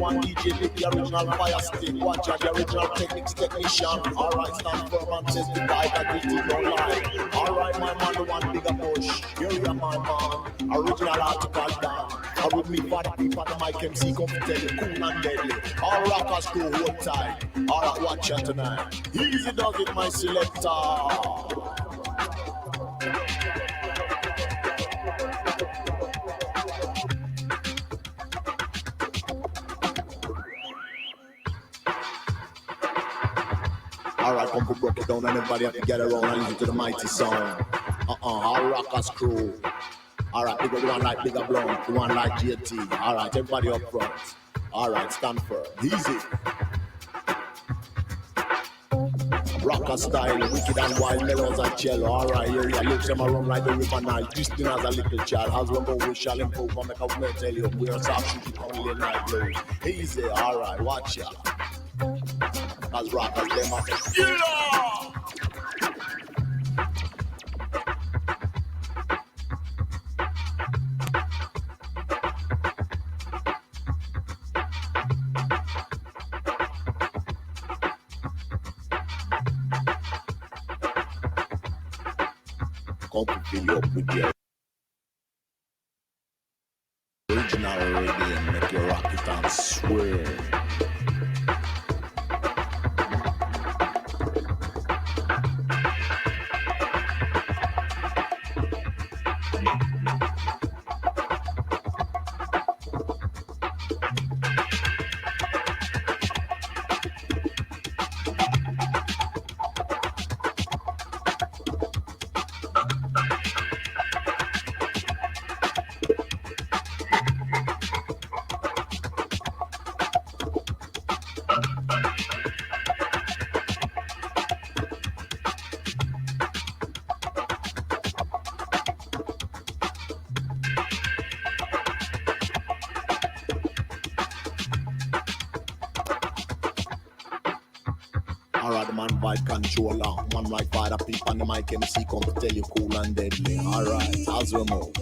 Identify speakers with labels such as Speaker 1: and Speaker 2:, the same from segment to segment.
Speaker 1: one DJ with the original fire stick. Watch out, the original techniques technician. Alright, stand firm and testify that it is no lie. Alright, my man, the one bigger push. Here you are, my man. Original article down. I with me for the people, the mic MC come to tell you, cool and deadly. All rockers go hold tight. Alright, watch out tonight. Easy does it, my selector. Alright, come to break it down and everybody have to get around and listen to the mighty sound. All rockers crew. Alright, bigger one like Bigger Blunt, the one like JT. Alright, everybody up front. Alright, stand firm. Easy. Rocker style, wicked and wild mellows and cello. Alright, here you look them around like the river Nile. Twisting as a little child. As we go, we shall improve and make a way tell you. We are soft shooting only night blows. Easy, alright, watch ya. As rockers, them are yeah! Come to fill you up with your original reggae and make your rock it and swear. Alright, the man vibe controller. Man like by the people on the mic MC come to tell you cool and deadly. Alright, as we move.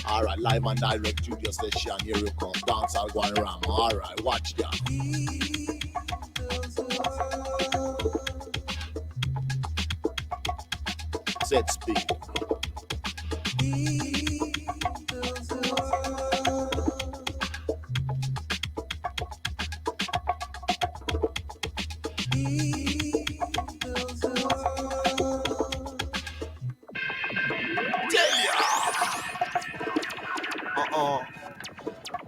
Speaker 1: Alright, live and direct studio session. Here you come. Dance all going around. Alright, watch that. Set speed.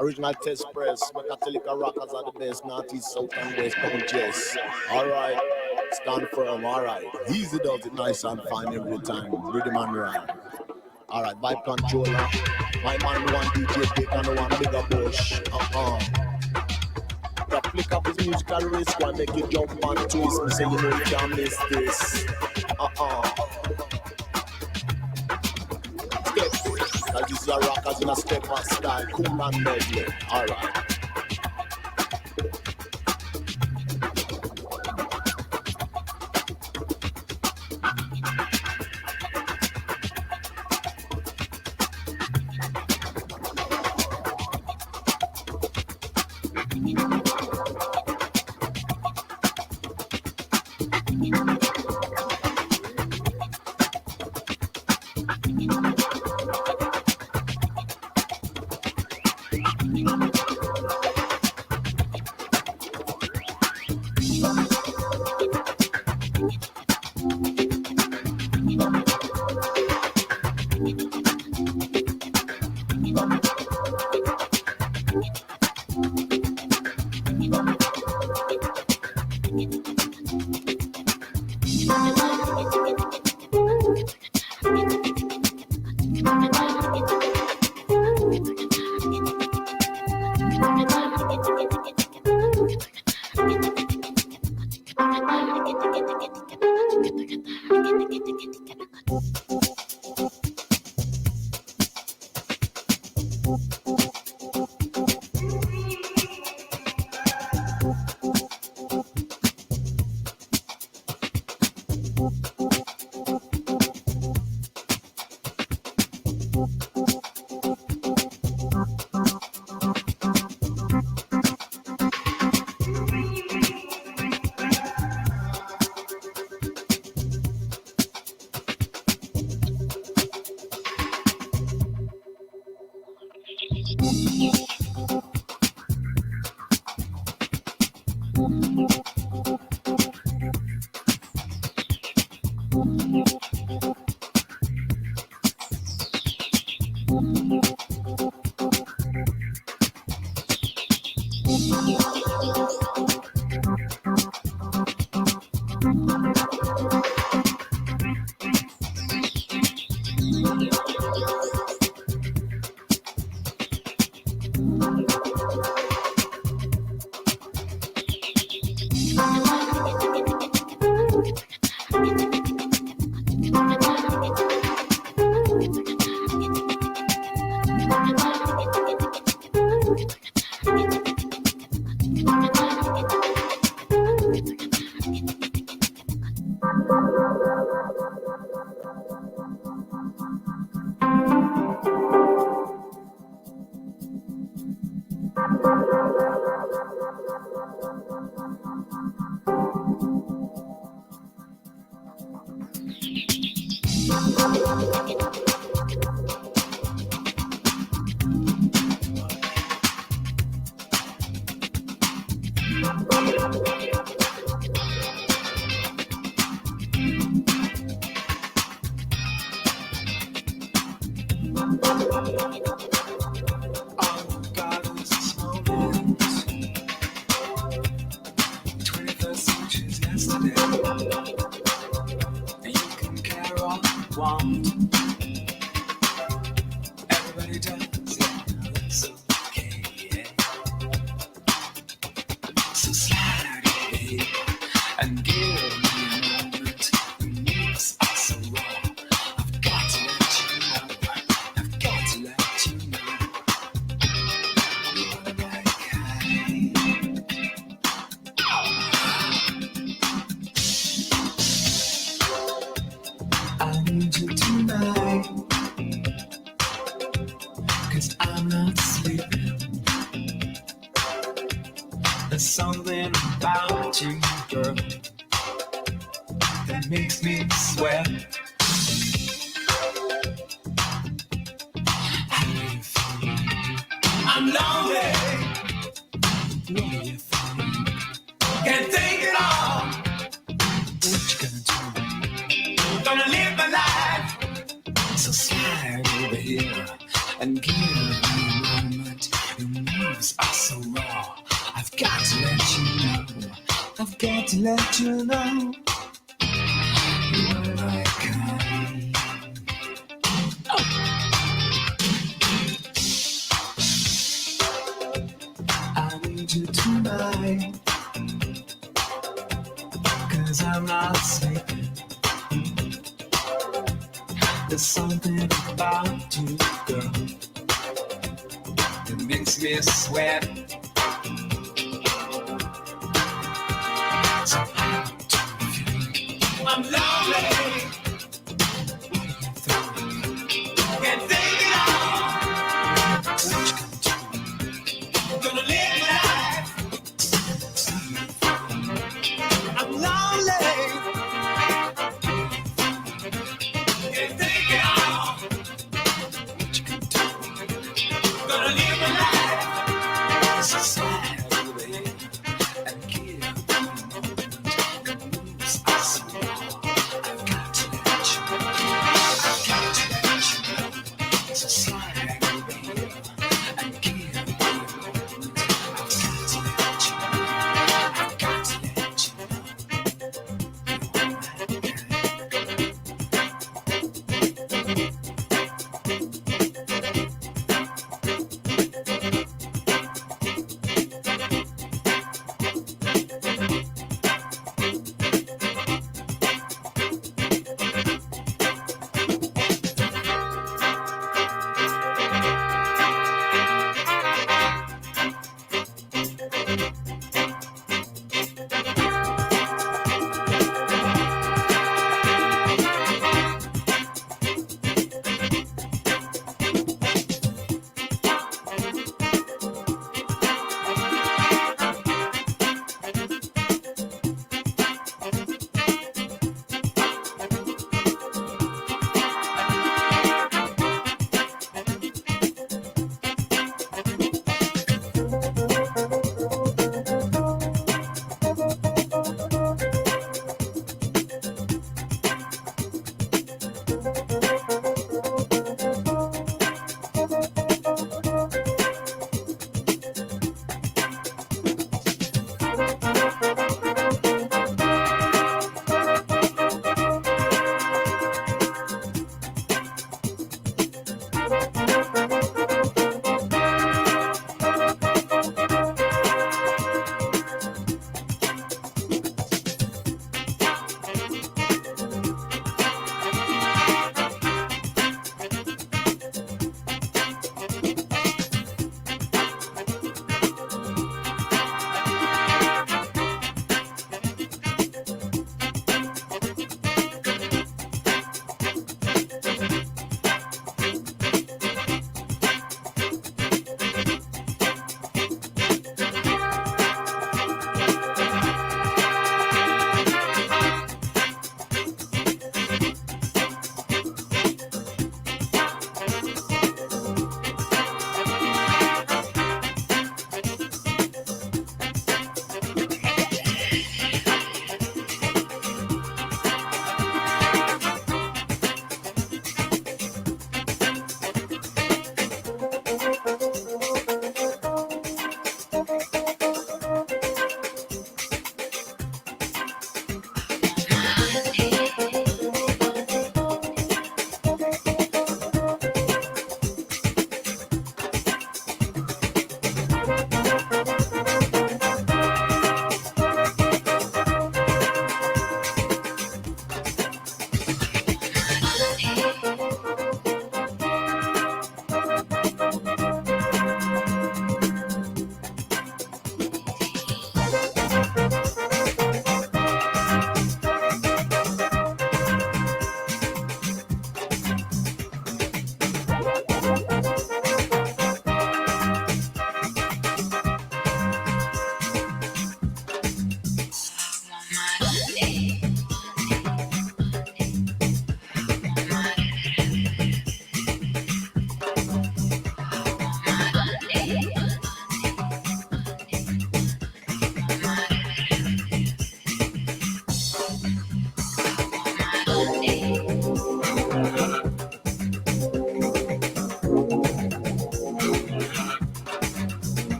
Speaker 1: Original test press, Macatelica rockers are the best, Northeast, South and West, don't chess. Alright, stand firm, alright. Easy does it nice and fine every time. Rhythm and rhyme. Alright, vibe controller. My man, the one DJ Dick and the one Bigger Bush. The flick of his musical risk and make you jump and twist. Me say you know you can't miss this. That is your rockers in a step and style, cool and deadly. Alright.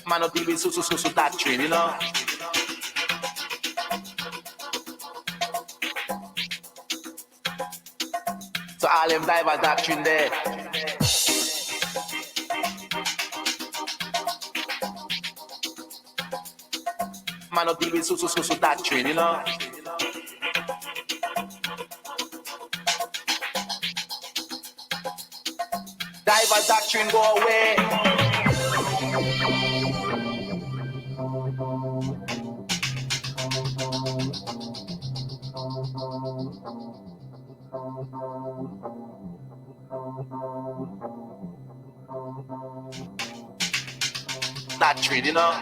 Speaker 2: Man, no deal with so doctrine, you know. So all them diverse doctrine there. Man, no deal with so doctrine, you know. Diverse doctrine go away. Doctrine, you know.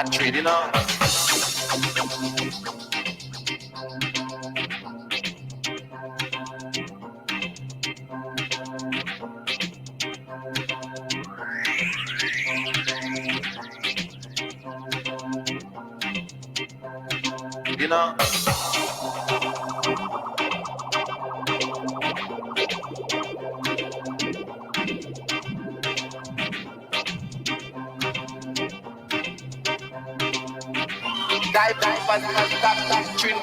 Speaker 2: doctrine, you know. You know. Dive, doctrine.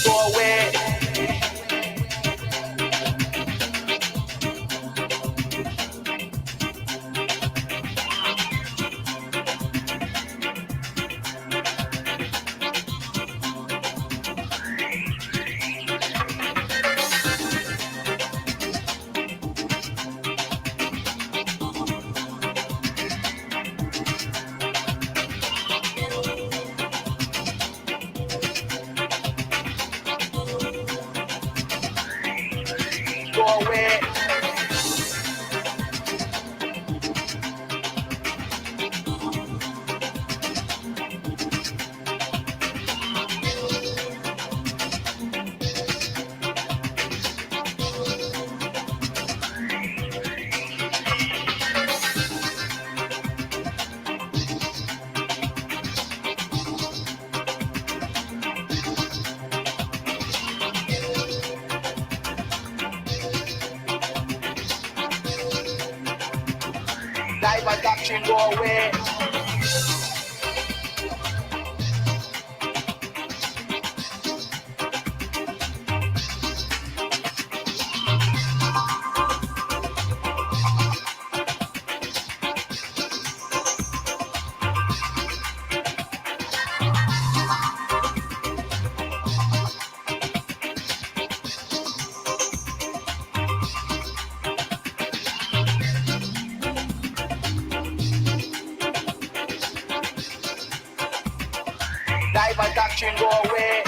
Speaker 2: Go away. Go away. Dive, doctrine. Go away. Dive, doctrine. Go away.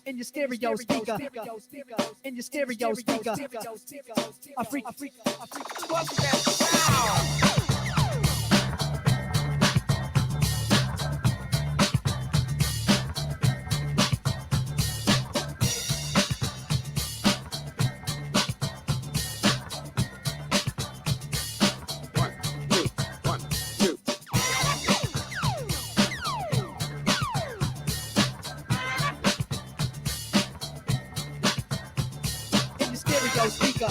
Speaker 3: In your stereo speaker, in your stereo speaker, a freak, what's that sound? Speaker.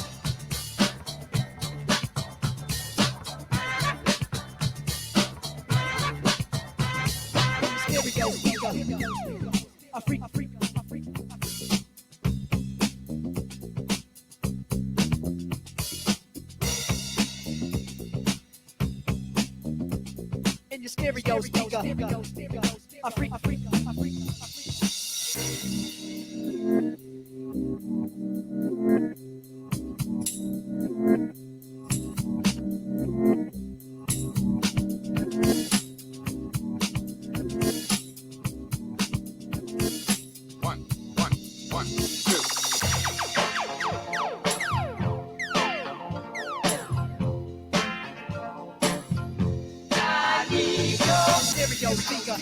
Speaker 3: Stereo speaker. A freak. In your stereo speaker. A freak. Stereo speaker.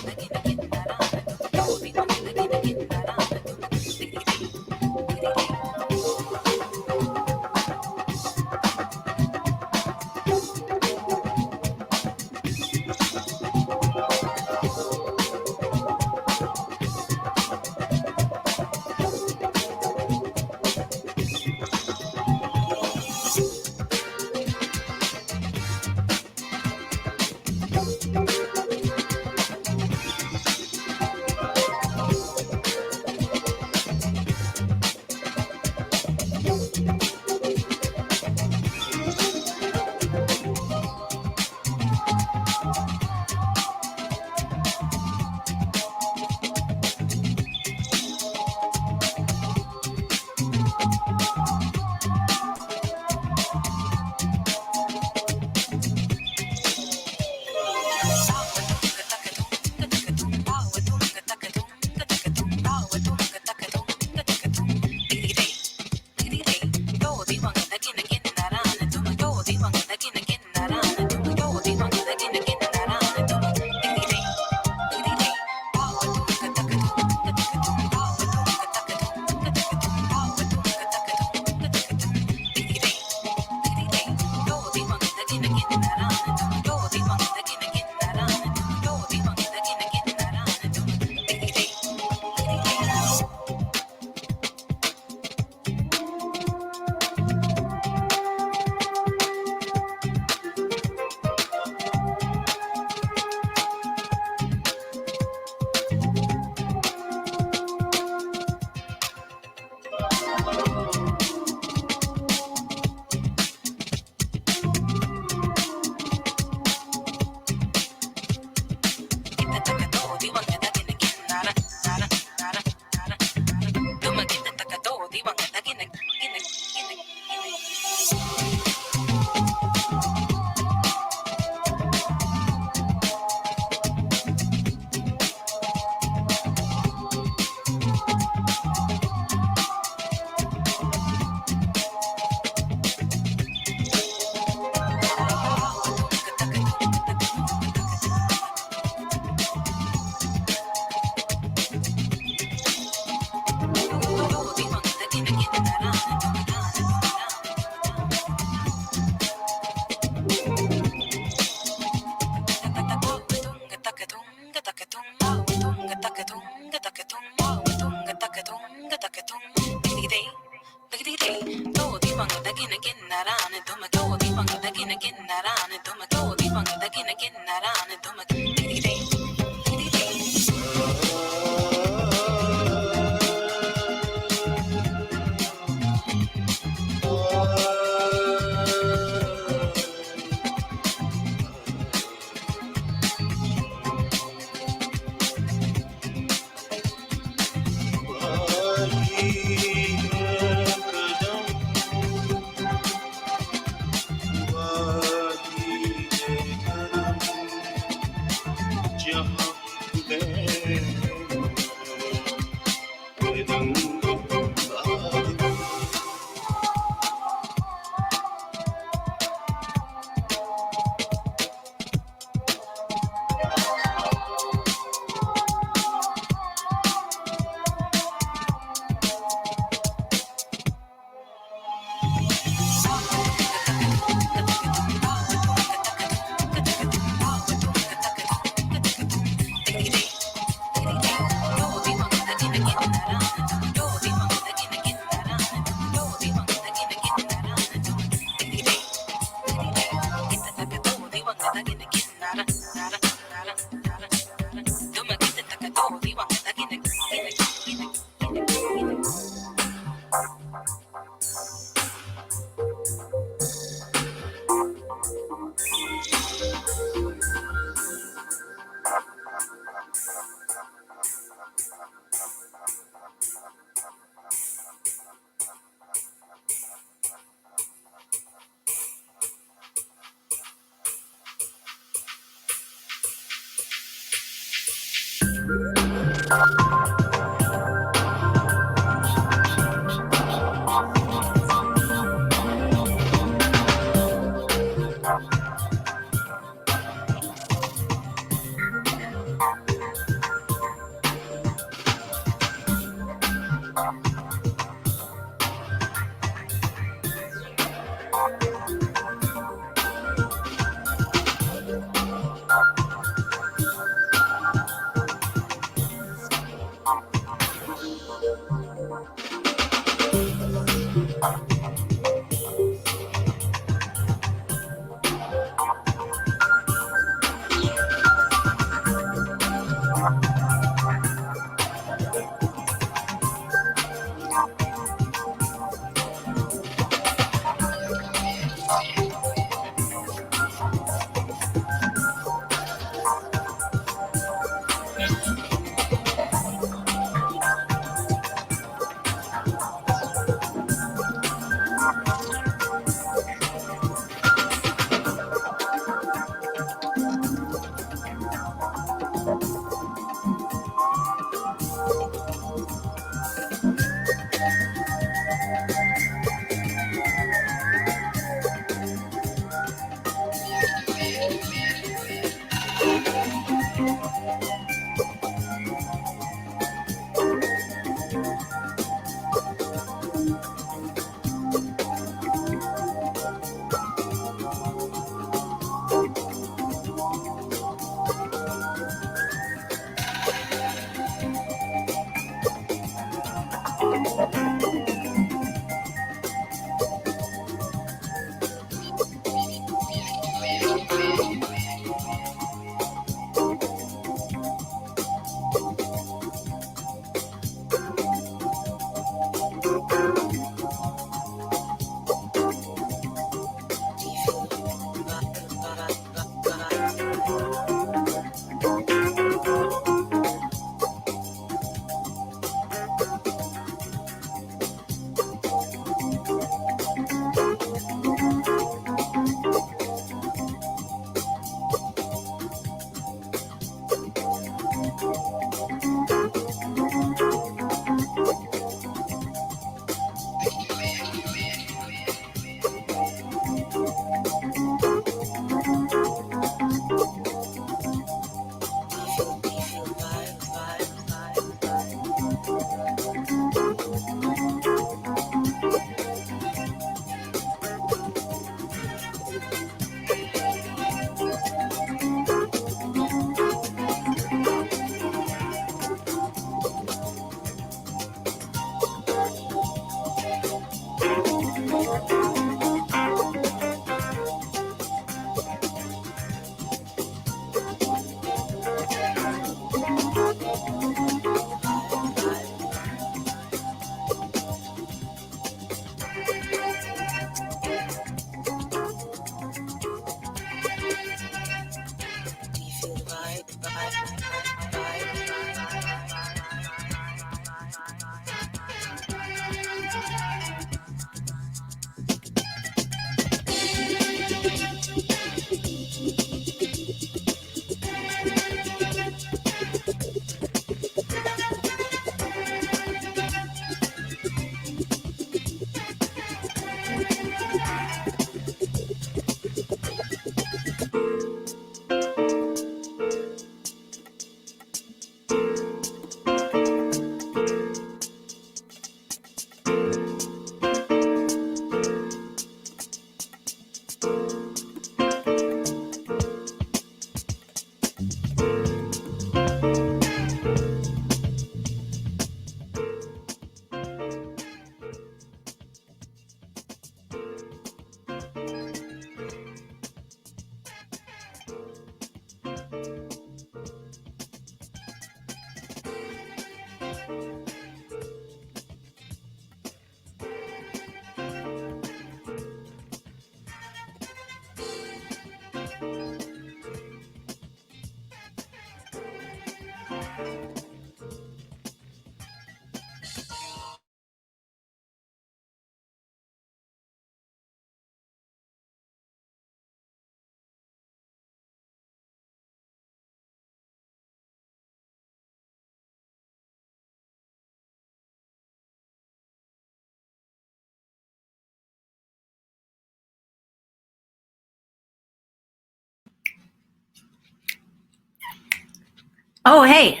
Speaker 4: Oh, hey,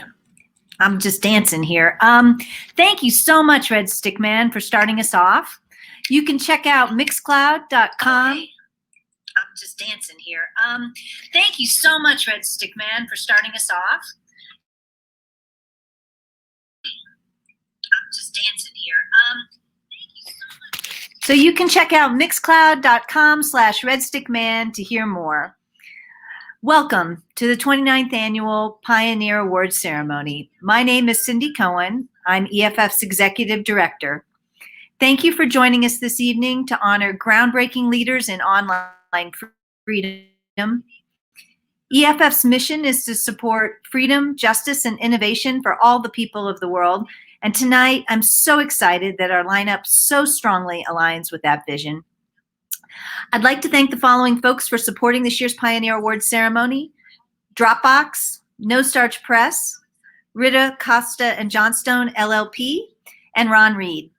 Speaker 4: I'm just dancing here. Thank you so much, Redstickman, for starting us off. You can check out mixcloud.com. I'm just dancing here. Thank you so much, Redstickman, for starting us off. I'm just dancing here. Thank you so much. So you can check out mixcloud.com/Redstickman to hear more. Welcome to the 29th Annual Pioneer Awards Ceremony. My name is Cindy Cohen. I'm EFF's Executive Director. Thank you for joining us this evening to honor groundbreaking leaders in online freedom. EFF's mission is to support freedom, justice, and innovation for all the people of the world. And tonight, I'm so excited that our lineup so strongly aligns with that vision. I'd like to thank the following folks for supporting this year's Pioneer Awards ceremony: Dropbox, No Starch Press, Rita Costa and Johnstone LLP, and Ron Reed.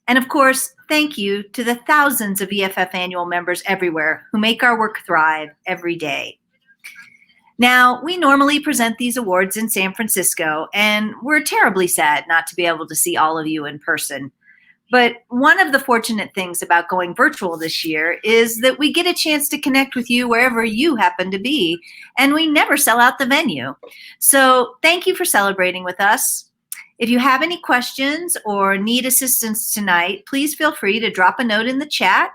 Speaker 4: And of course, thank you to the thousands of EFF annual members everywhere who make our work thrive every day. Now, we normally present these awards in San Francisco, and we're terribly sad not to be able to see all of you in person. But one of the fortunate things about going virtual this year is that we get a chance to connect with you wherever you happen to be, and we never sell out the venue. So thank you for celebrating with us. If you have any questions or need assistance tonight, please feel free to drop a note in the chat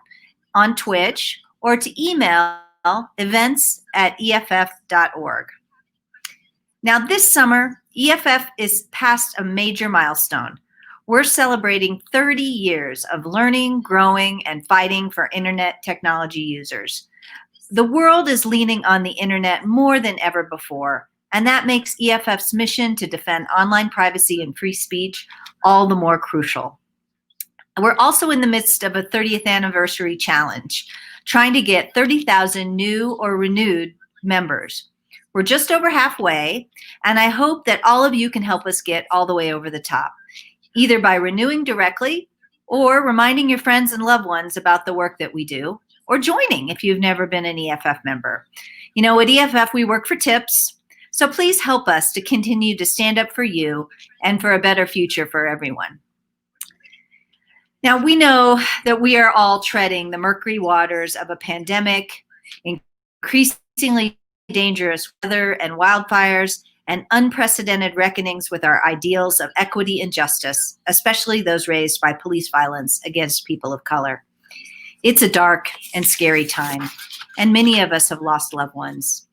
Speaker 4: on Twitch or to email events@eff.org. Now this summer, EFF is past a major milestone. We're celebrating 30 years of learning, growing, and fighting for internet technology users. The world is leaning on the internet more than ever before, and that makes EFF's mission to defend online privacy and free speech all the more crucial. We're also in the midst of a 30th anniversary challenge, trying to get 30,000 new or renewed members. We're just over halfway, and I hope that all of you can help us get all the way over the top, either by renewing directly or reminding your friends and loved ones about the work that we do, or joining if you've never been an EFF member. You know, at EFF, we work for tips, so please help us to continue to stand up for you and for a better future for everyone. Now, we know that we are all treading the murky waters of a pandemic, increasingly dangerous weather and wildfires, and unprecedented reckonings with our ideals of equity and justice, especially those raised by police violence against people of color. It's a dark and scary time, and many of us have lost loved ones.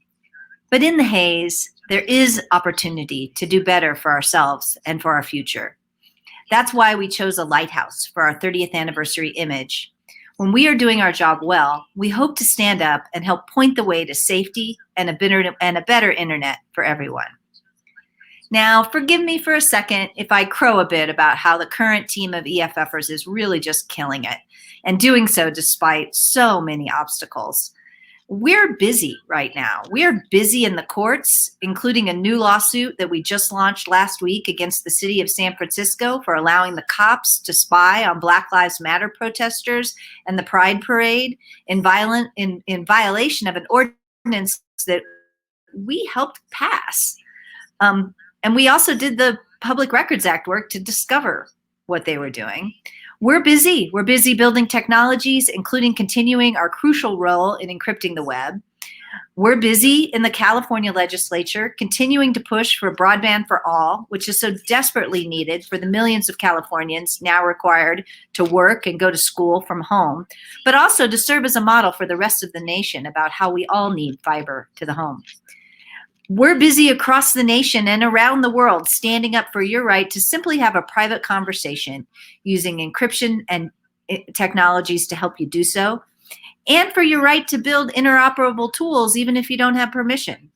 Speaker 4: But in the haze, there is opportunity to do better for ourselves and for our future. That's why we chose a lighthouse for our 30th anniversary image. When we are doing our job well, we hope to stand up and help point the way to safety and a better internet for everyone. Now, forgive me for a second if I crow a bit about how the current team of EFFers is really just killing it, and doing so despite so many obstacles. We're busy right now. We are busy in the courts, including a new lawsuit that we just launched last week against the city of San Francisco for allowing the cops to spy on Black Lives Matter protesters and the Pride Parade in violation of an ordinance that we helped pass. And we also did the Public Records Act work to discover what they were doing. We're busy. We're busy building technologies, including continuing our crucial role in encrypting the web. We're busy in the California legislature, continuing to push for broadband for all, which is so desperately needed for the millions of Californians now required to work and go to school from home, but also to serve as a model for the rest of the nation about how we all need fiber to the home. We're busy across the nation and around the world standing up for your right to simply have a private conversation using encryption and technologies to help you do so, and for your right to build interoperable tools even if you don't have permission.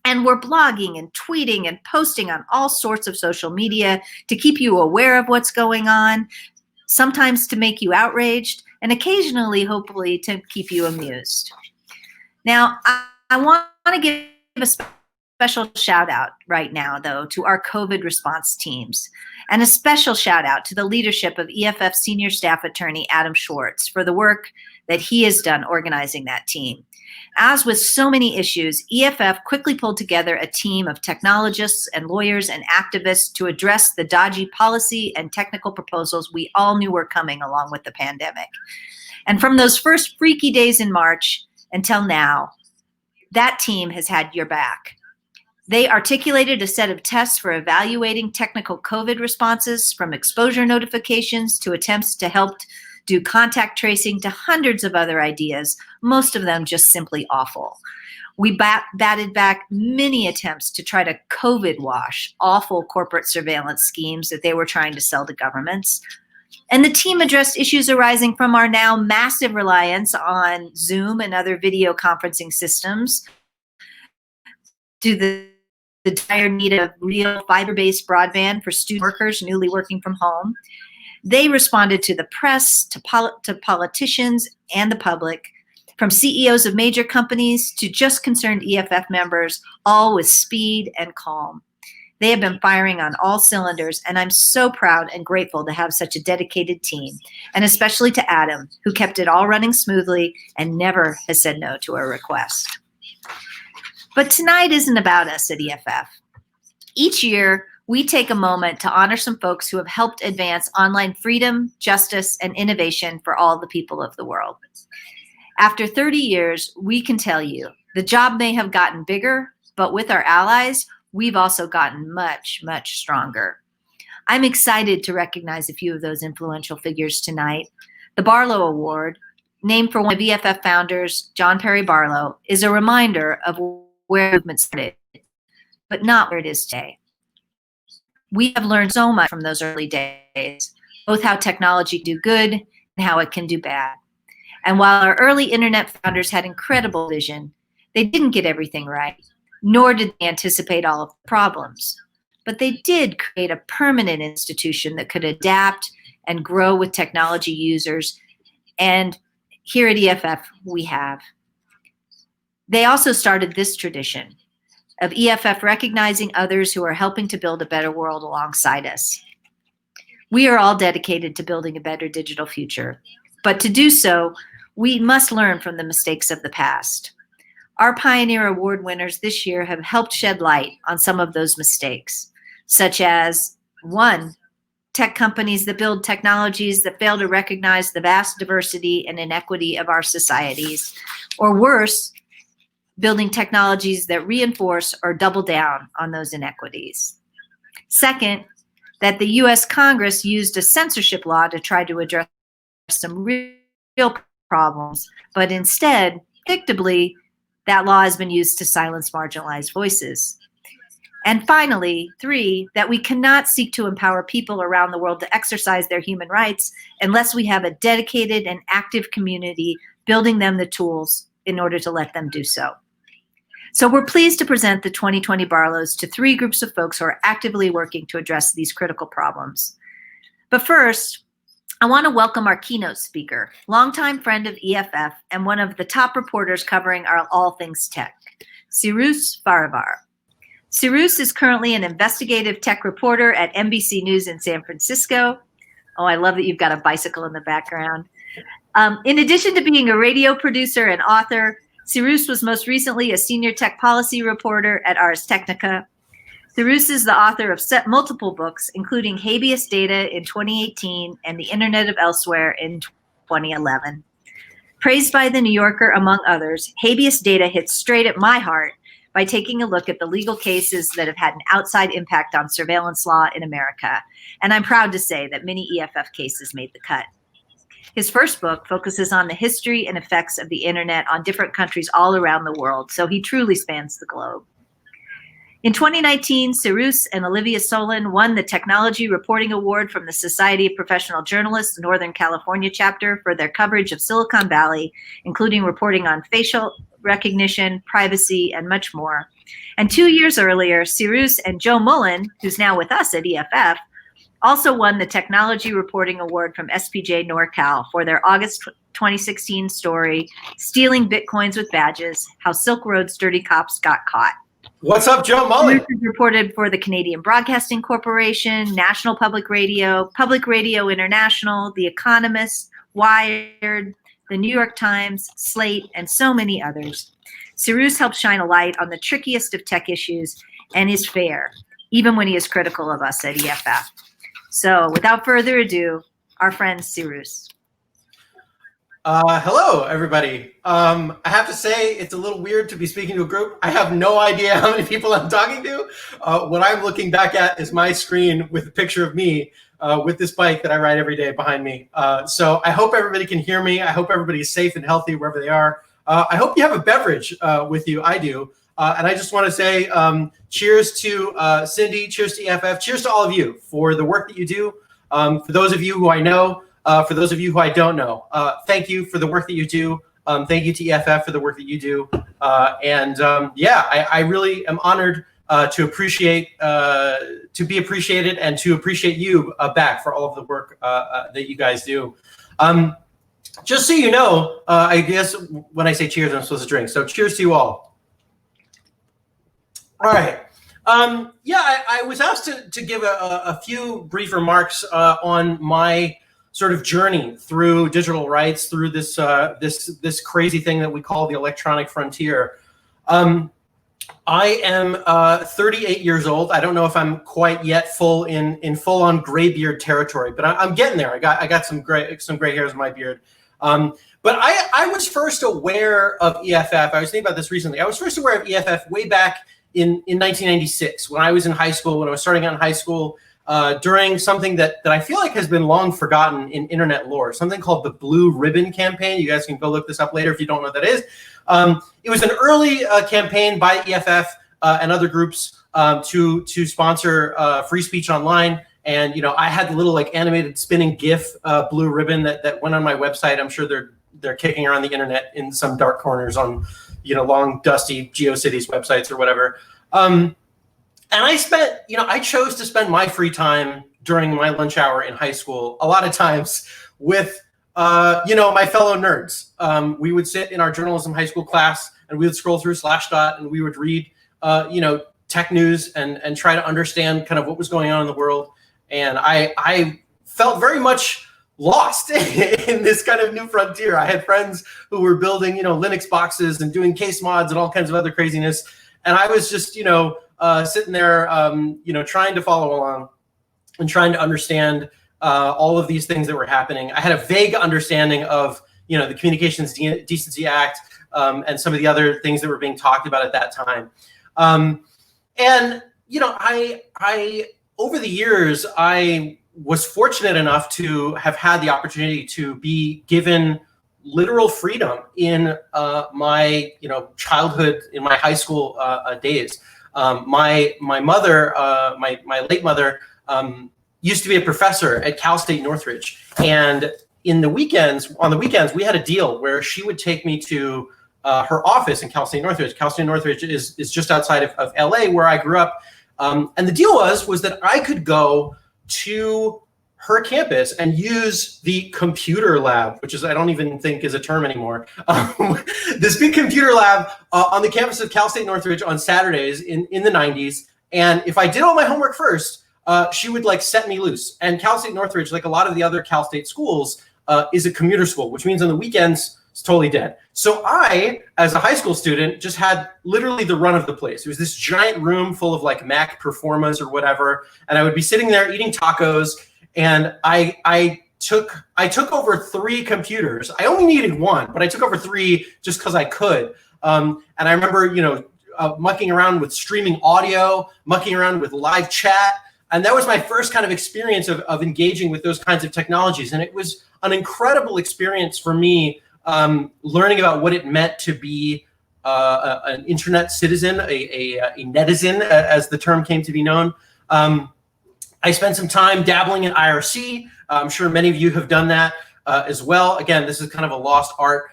Speaker 4: And we're blogging and tweeting and posting on all sorts of social media to keep you aware of what's going on, sometimes to make you outraged, and occasionally, hopefully, to keep you amused. Now, I want to give a special shout out right now, though, to our COVID response teams, and a special shout out to the leadership of EFF Senior Staff Attorney Adam Schwartz for the work that he has done organizing that team. As with so many issues, EFF quickly pulled together a team of technologists and lawyers and activists to address the dodgy policy and technical proposals we all knew were coming along with the pandemic. And from those first freaky days in March until now, that team has had your back. They articulated a set of tests for evaluating technical COVID responses, from exposure notifications to attempts to help do contact tracing to hundreds of other ideas, most of them just simply awful. We batted back many attempts to try to COVID wash awful corporate surveillance schemes that they were trying to sell to governments. And the team addressed issues arising from our now massive reliance on Zoom and other video conferencing systems, to the dire need of real fiber-based broadband for student workers newly working from home. They responded to the press, to politicians, and the public, from CEOs of major companies to just concerned EFF members, all with speed and calm. They have been firing on all cylinders, and I'm so proud and grateful to have such a dedicated team, and especially to Adam, who kept it all running smoothly and never has said no to a request. But tonight isn't about us at EFF. Each year, we take a moment to honor some folks who have helped advance online freedom, justice, and innovation for all the people of the world. After 30 years, we can tell you the job may have gotten bigger, but with our allies, we've also gotten much, much stronger. I'm excited to recognize a few of those influential figures tonight. The Barlow Award, named for one of EFF founders, John Perry Barlow, is a reminder of where the movement started, but not where it is today. We have learned so much from those early days, both how technology can do good and how it can do bad. And while our early internet founders had incredible vision, they didn't get everything right, nor did they anticipate all of the problems. But they did create a permanent institution that could adapt and grow with technology users. And here at EFF, we have. They also started this tradition of EFF recognizing others who are helping to build a better world alongside us. We are all dedicated to building a better digital future, but to do so, we must learn from the mistakes of the past. Our Pioneer Award winners this year have helped shed light on some of those mistakes, such as, 1, tech companies that build technologies that fail to recognize the vast diversity and inequity of our societies, or worse, building technologies that reinforce or double down on those inequities. 2nd, that the US Congress used a censorship law to try to address some real problems, but instead, predictably, that law has been used to silence marginalized voices. And finally, 3, that we cannot seek to empower people around the world to exercise their human rights unless we have a dedicated and active community building them the tools in order to let them do so. So we're pleased to present the 2020 Barlows to 3 groups of folks who are actively working to address these critical problems. But first, I want to welcome our keynote speaker, longtime friend of EFF and one of the top reporters covering all things tech, Cyrus Farivar. Cyrus is currently an investigative tech reporter at NBC News in San Francisco. Oh, I love that you've got a bicycle in the background. In addition to being a radio producer and author, Cyrus was most recently a senior tech policy reporter at Ars Technica. Cyrus is the author of multiple books, including Habeas Data in 2018 and The Internet of Elsewhere in 2011. Praised by The New Yorker, among others, Habeas Data hits straight at my heart by taking a look at the legal cases that have had an outside impact on surveillance law in America. And I'm proud to say that many EFF cases made the cut. His first book focuses on the history and effects of the internet on different countries all around the world, so he truly spans the globe. In 2019, Cyrus and Olivia Solon won the Technology Reporting Award from the Society of Professional Journalists Northern California chapter for their coverage of Silicon Valley, including reporting on facial recognition, privacy, and much more. And 2 years earlier, Cyrus and Joe Mullen, who's now with us at EFF, also won the Technology Reporting Award from SPJ NorCal for their August 2016 story, Stealing Bitcoins with Badges, How Silk Road's Dirty Cops Got Caught.
Speaker 5: What's up, Joe Mullen?
Speaker 4: Cyrus is reported for the Canadian Broadcasting Corporation, National Public Radio International, The Economist, Wired, The New York Times, Slate, and so many others. Cyrus helps shine a light on the trickiest of tech issues and is fair, even when he is critical of us at EFF. So without further ado, our friend Cyrus.
Speaker 5: Hello, everybody. I have to say it's a little weird to be speaking to a group. I have no idea how many people I'm talking to. What I'm looking back at is my screen with a picture of me with this bike that I ride every day behind me. So I hope everybody can hear me. I hope everybody's safe and healthy wherever they are. I hope you have a beverage with you. I do. And I just want to say cheers to Cindy, cheers to EFF, cheers to all of you for the work that you do. For those of you who I know, for those of you who I don't know, thank you for the work that you do. Thank you to EFF for the work that you do. I really am honored to be appreciated and to appreciate you back for all of the work that you guys do. Just so you know, I guess when I say cheers, I'm supposed to drink. So cheers to you all. All right. I was asked to give a few brief remarks on my sort of journey through digital rights, through this this crazy thing that we call the electronic frontier. I am 38 years old. I don't know if I'm quite yet in full on graybeard territory, but I'm getting there. I got some gray hairs in my beard. But I was first aware of EFF. I was thinking about this recently. I was first aware of EFF way back in 1996 when I was in high school, when I was starting out in high school, during something that I feel like has been long forgotten in internet lore, something called the Blue Ribbon Campaign. You guys can go look this up later if you don't know what that is. It was an early campaign by EFF and other groups to sponsor free speech online. And, you know, I had the little like animated spinning GIF blue ribbon that went on my website. I'm sure they're kicking around the internet in some dark corners on, you know, long, dusty GeoCities websites or whatever. And I chose to spend my free time during my lunch hour in high school, a lot of times with, my fellow nerds. We would sit in our journalism high school class and we would scroll through Slashdot and we would read, tech news and try to understand kind of what was going on in the world. And I felt very much lost in this kind of new frontier. I had friends who were building, Linux boxes and doing case mods and all kinds of other craziness. And I was just, sitting there, trying to follow along and trying to understand all of these things that were happening. I had a vague understanding of, the Communications Decency Act and some of the other things that were being talked about at that time. I over the years, I was fortunate enough to have had the opportunity to be given literal freedom in my childhood, in my high school days. My mother, my late mother, used to be a professor at Cal State Northridge, and on the weekends, we had a deal where she would take me to her office in Cal State Northridge. Cal State Northridge is just outside of LA, where I grew up, and the deal was that I could go to her campus and use the computer lab, which is, I don't even think is a term anymore. This big computer lab on the campus of Cal State Northridge on Saturdays in the 90s. And if I did all my homework first, she would like set me loose. And Cal State Northridge, like a lot of the other Cal State schools, is a commuter school, which means on the weekends, it's totally dead. So I, as a high school student, just had literally the run of the place. It was this giant room full of like Mac Performas or whatever. And I would be sitting there eating tacos. And I took over 3 computers. I only needed 1, but I took over 3 just because I could. And I remember, mucking around with streaming audio, mucking around with live chat. And that was my first kind of experience of engaging with those kinds of technologies. And it was an incredible experience for me, learning about what it meant to be an internet citizen, a netizen, as the term came to be known. I spent some time dabbling in IRC. I'm sure many of you have done that as well. Again, this is kind of a lost art.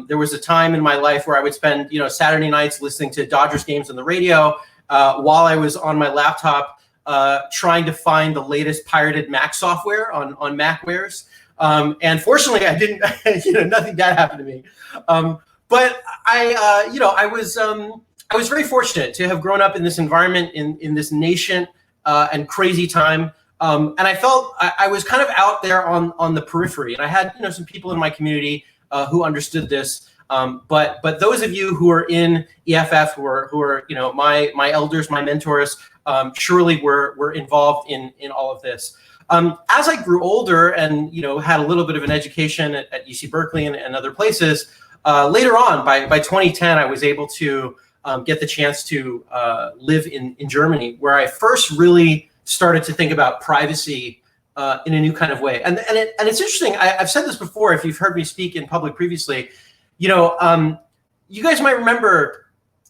Speaker 5: There was a time in my life where I would spend, Saturday nights listening to Dodgers games on the radio while I was on my laptop trying to find the latest pirated Mac software on Macwares. And fortunately, I didn't. Nothing bad happened to me. But I was very fortunate to have grown up in this environment, in this nascent and crazy time. And I felt I was kind of out there on the periphery, and I had some people in my community who understood this. But those of you who are in EFF, who are my elders, my mentors, surely were involved in all of this. As I grew older and had a little bit of an education at UC Berkeley and other places, later on by 2010, I was able to get the chance to live in Germany, where I first really started to think about privacy in a new kind of way. And it's interesting. I've said this before. If you've heard me speak in public previously, you guys might remember.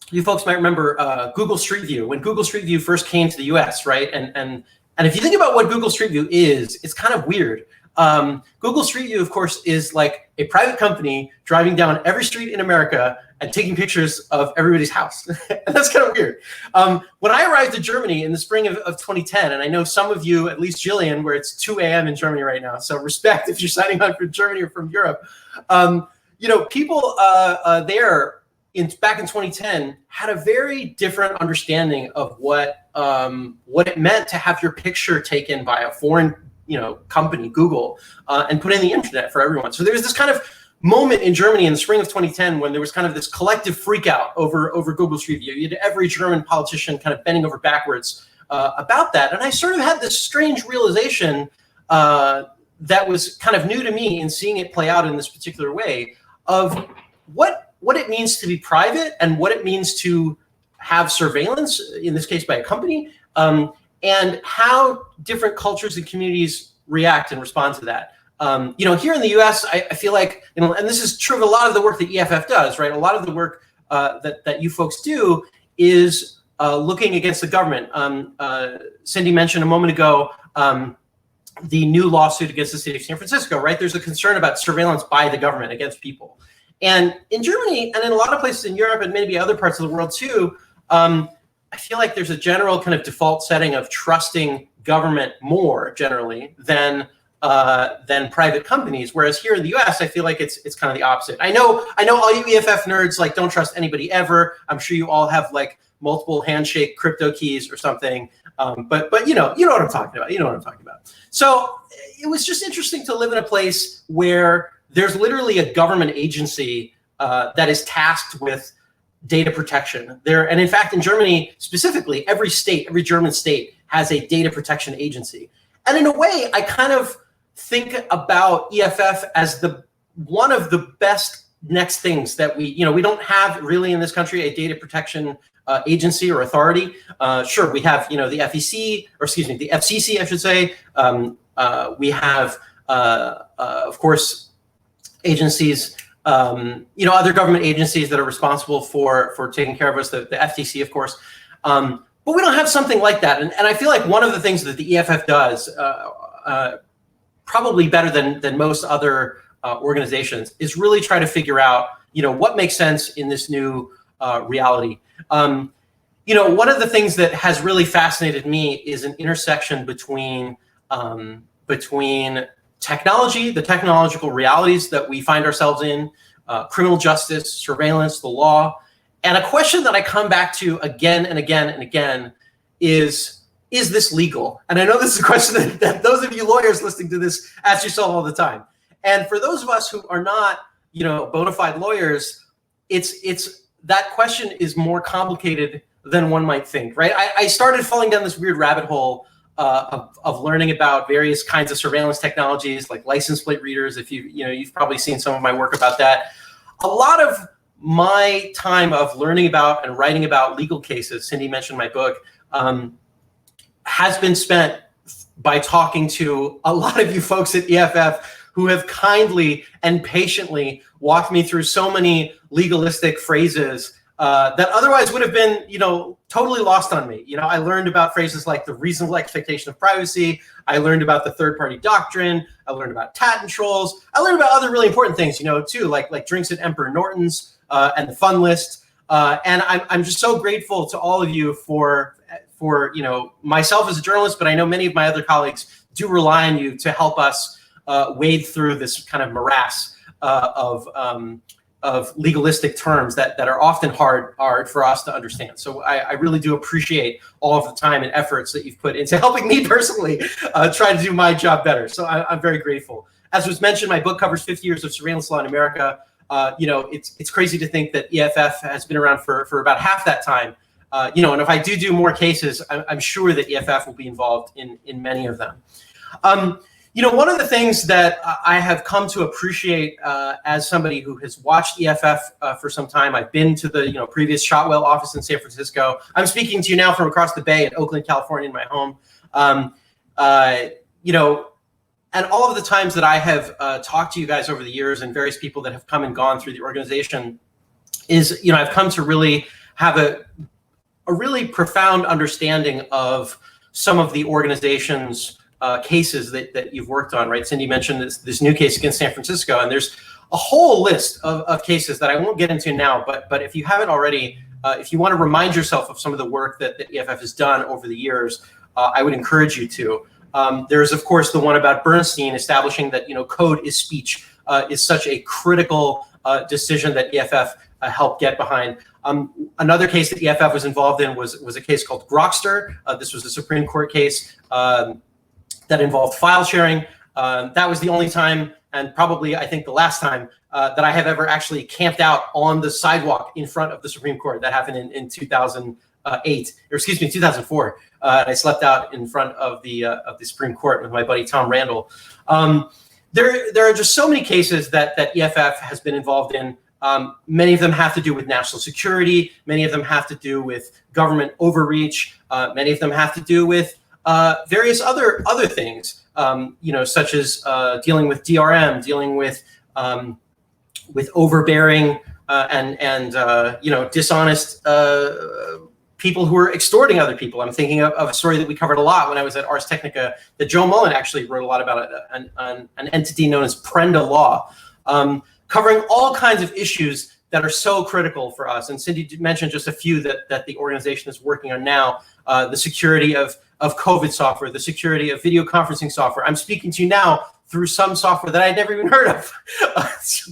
Speaker 5: You folks might remember Google Street View, when Google Street View first came to the U.S. Right? And if you think about what Google Street View is, it's kind of weird. Google Street View, of course, is like a private company driving down every street in America and taking pictures of everybody's house. And that's kind of weird. When I arrived in Germany in the spring of 2010, and I know some of you, at least Jillian, where it's 2 a.m. in Germany right now, so respect if you're signing on from Germany or from Europe. People there back in 2010 had a very different understanding of what it meant to have your picture taken by a foreign company, Google, and put in the internet for everyone. So there was this kind of moment in Germany in the spring of 2010 when there was kind of this collective freak out over Google Street View. You had every German politician kind of bending over backwards about that. And I sort of had this strange realization that was kind of new to me in seeing it play out in this particular way of what it means to be private and what it means to have surveillance, in this case by a company, and how different cultures and communities react and respond to that. Here in the U.S., I feel like, and this is true of a lot of the work that EFF does, right? A lot of the work that you folks do is looking against the government. Cindy mentioned a moment ago the new lawsuit against the city of San Francisco, right? There's a concern about surveillance by the government against people. And in Germany, and in a lot of places in Europe and maybe other parts of the world too, I feel like there's a general kind of default setting of trusting government more generally than private companies. Whereas here in the U.S., I feel like it's kind of the opposite. I know all you EFF nerds like don't trust anybody ever. I'm sure you all have like multiple handshake crypto keys or something. But you know what I'm talking about. You know what I'm talking about. So it was just interesting to live in a place where there's literally a government agency that is tasked with data protection there. And in fact, in Germany specifically, every German state has a data protection agency. And in a way, I kind of think about EFF as one of the best next things that we don't have really in this country, a data protection agency or authority. Sure, we have, the the FCC, I should say. We have, of course, agencies, other government agencies that are responsible for taking care of us, the FTC, of course. But we don't have something like that. And I feel like one of the things that the EFF does, probably better than most other organizations, is really try to figure out, what makes sense in this new reality. One of the things that has really fascinated me is an intersection between technology, the technological realities that we find ourselves in, criminal justice, surveillance, the law, and a question that I come back to again and again and again is this legal? And I know this is a question that those of you lawyers listening to this ask yourself all the time. And for those of us who are not, bona fide lawyers, it's that question is more complicated than one might think, right? I started falling down this weird rabbit hole of learning about various kinds of surveillance technologies, like license plate readers. If you've probably seen some of my work about that. A lot of my time of learning about and writing about legal cases, Cindy mentioned my book, has been spent by talking to a lot of you folks at EFF who have kindly and patiently walked me through so many legalistic phrases that otherwise would have been, totally lost on me. I learned about phrases like the reasonable expectation of privacy. I learned about the third-party doctrine. I learned about patent trolls. I learned about other really important things, too, like drinks at Emperor Norton's and the fun list. And I'm just so grateful to all of you for myself as a journalist, but I know many of my other colleagues do rely on you to help us wade through this kind of morass of legalistic terms that are often hard for us to understand. So I really do appreciate all of the time and efforts that you've put into helping me personally try to do my job better. So I'm very grateful. As was mentioned, my book covers 50 years of surveillance law in America. It's crazy to think that EFF has been around for about half that time. And if I do more cases, I'm sure that EFF will be involved in many of them. One of the things that I have come to appreciate as somebody who has watched EFF for some time, I've been to the previous Shotwell office in San Francisco. I'm speaking to you now from across the bay in Oakland, California, in my home. And all of the times that I have talked to you guys over the years and various people that have come and gone through the organization is, I've come to really have a really profound understanding of some of the organization's cases that you've worked on, right? Cindy mentioned this new case against San Francisco, and there's a whole list of cases that I won't get into now, but if you haven't already, if you want to remind yourself of some of the work that EFF has done over the years, I would encourage you to. There's, of course, the one about Bernstein establishing that, code is speech is such a critical decision that EFF helped get behind. Another case that EFF was involved in was a case called Grokster. This was a Supreme Court case that involved file sharing. That was the only time, and probably I think the last time, that I have ever actually camped out on the sidewalk in front of the Supreme Court. That happened in 2004. I slept out in front of the Supreme Court with my buddy Tom Randall. There are just so many cases that EFF has been involved in. Many of them have to do with national security. Many of them have to do with government overreach. Many of them have to do with various other things, such as dealing with DRM, dealing with overbearing and dishonest people who are extorting other people. I'm thinking of a story that we covered a lot when I was at Ars Technica that Joe Mullen actually wrote a lot about, an entity known as Prenda Law, covering all kinds of issues that are so critical for us. And Cindy mentioned just a few that the organization is working on now, the security of COVID software, the security of video conferencing software. I'm speaking to you now through some software that I'd never even heard of,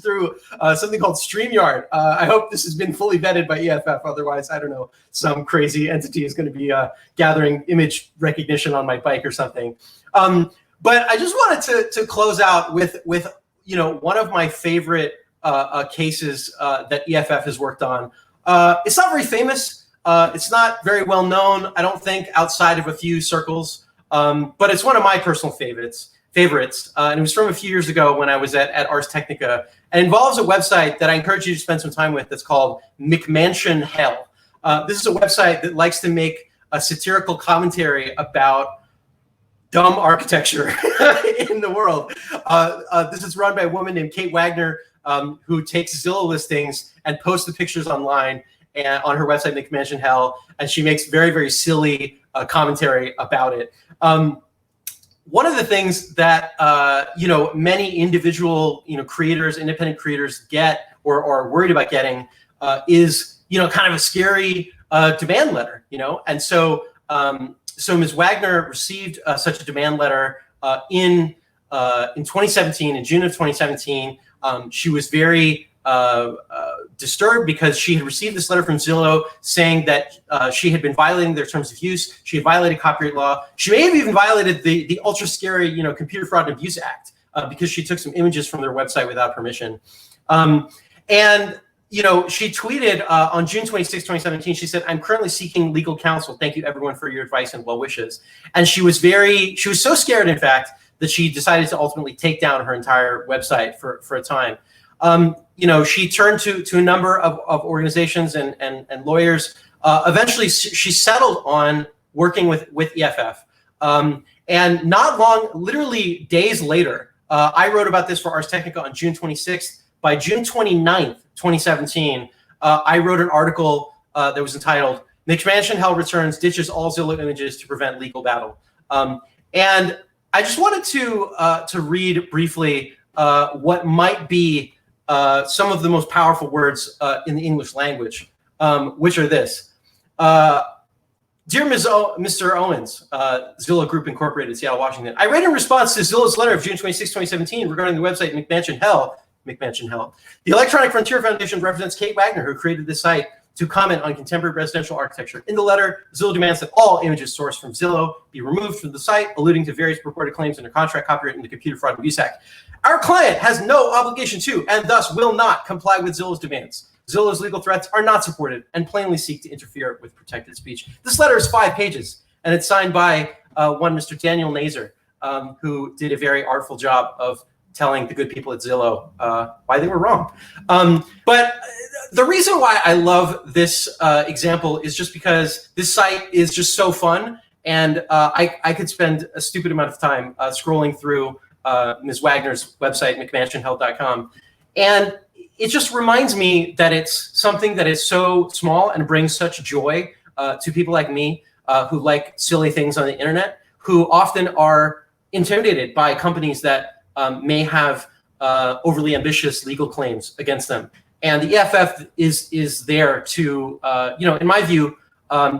Speaker 5: through something called StreamYard. I hope this has been fully vetted by EFF. Otherwise, I don't know, some crazy entity is going to be gathering image recognition on my bike or something. But I just wanted to close out with one of my favorite cases that EFF has worked on. It's not very famous. It's not very well known, I don't think, outside of a few circles. But it's one of my personal favorites. And it was from a few years ago when I was at Ars Technica. And involves a website that I encourage you to spend some time with that's called McMansion Hell. This is a website that likes to make a satirical commentary about dumb architecture in the world. This is run by a woman named Kate Wagner, who takes Zillow listings and posts the pictures online and on her website, McMansion Hell, and she makes very, very silly commentary about it. One of the things that many individual creators, independent creators get or are worried about getting is kind of a scary demand letter, and so Ms. Wagner received such a demand letter in 2017, in June of 2017. She was very disturbed because she had received this letter from Zillow saying that she had been violating their terms of use. She had violated copyright law. She may have even violated the ultra scary, Computer Fraud and Abuse Act because she took some images from their website without permission. And she tweeted on June 26, 2017, she said, "I'm currently seeking legal counsel. Thank you everyone for your advice and well wishes." And she was so scared, in fact, that she decided to ultimately take down her entire website for a time. She turned to a number of organizations and lawyers. Eventually, she settled on working with EFF. And not long, literally days later, I wrote about this for Ars Technica on June 26th. By June 29th, 2017, I wrote an article that was entitled "McMansion Hell Returns, Ditches All Zillow Images to Prevent Legal Battle." And I just wanted to read briefly what might be some of the most powerful words in the English language, which are this. Dear Mr. Owens, Zillow Group Incorporated, Seattle, Washington. I read in response to Zillow's letter of June 26, 2017 regarding the website McMansion Hell. The Electronic Frontier Foundation represents Kate Wagner, who created this site, to comment on contemporary residential architecture. In the letter, Zillow demands that all images sourced from Zillow be removed from the site, alluding to various purported claims under contract copyright in the Computer Fraud and Abuse Act. Our client has no obligation to, and thus will not, comply with Zillow's demands. Zillow's legal threats are not supported and plainly seek to interfere with protected speech. This letter is 5 pages, and it's signed by one Mr. Daniel Nazer, who did a very artful job of telling the good people at Zillow why they were wrong. But the reason why I love this example is just because this site is just so fun, and I could spend a stupid amount of time scrolling through Ms. Wagner's website, McMansionHealth.com, and it just reminds me that it's something that is so small and brings such joy to people like me who like silly things on the internet, who often are intimidated by companies that may have overly ambitious legal claims against them. And the EFF is there to, in my view,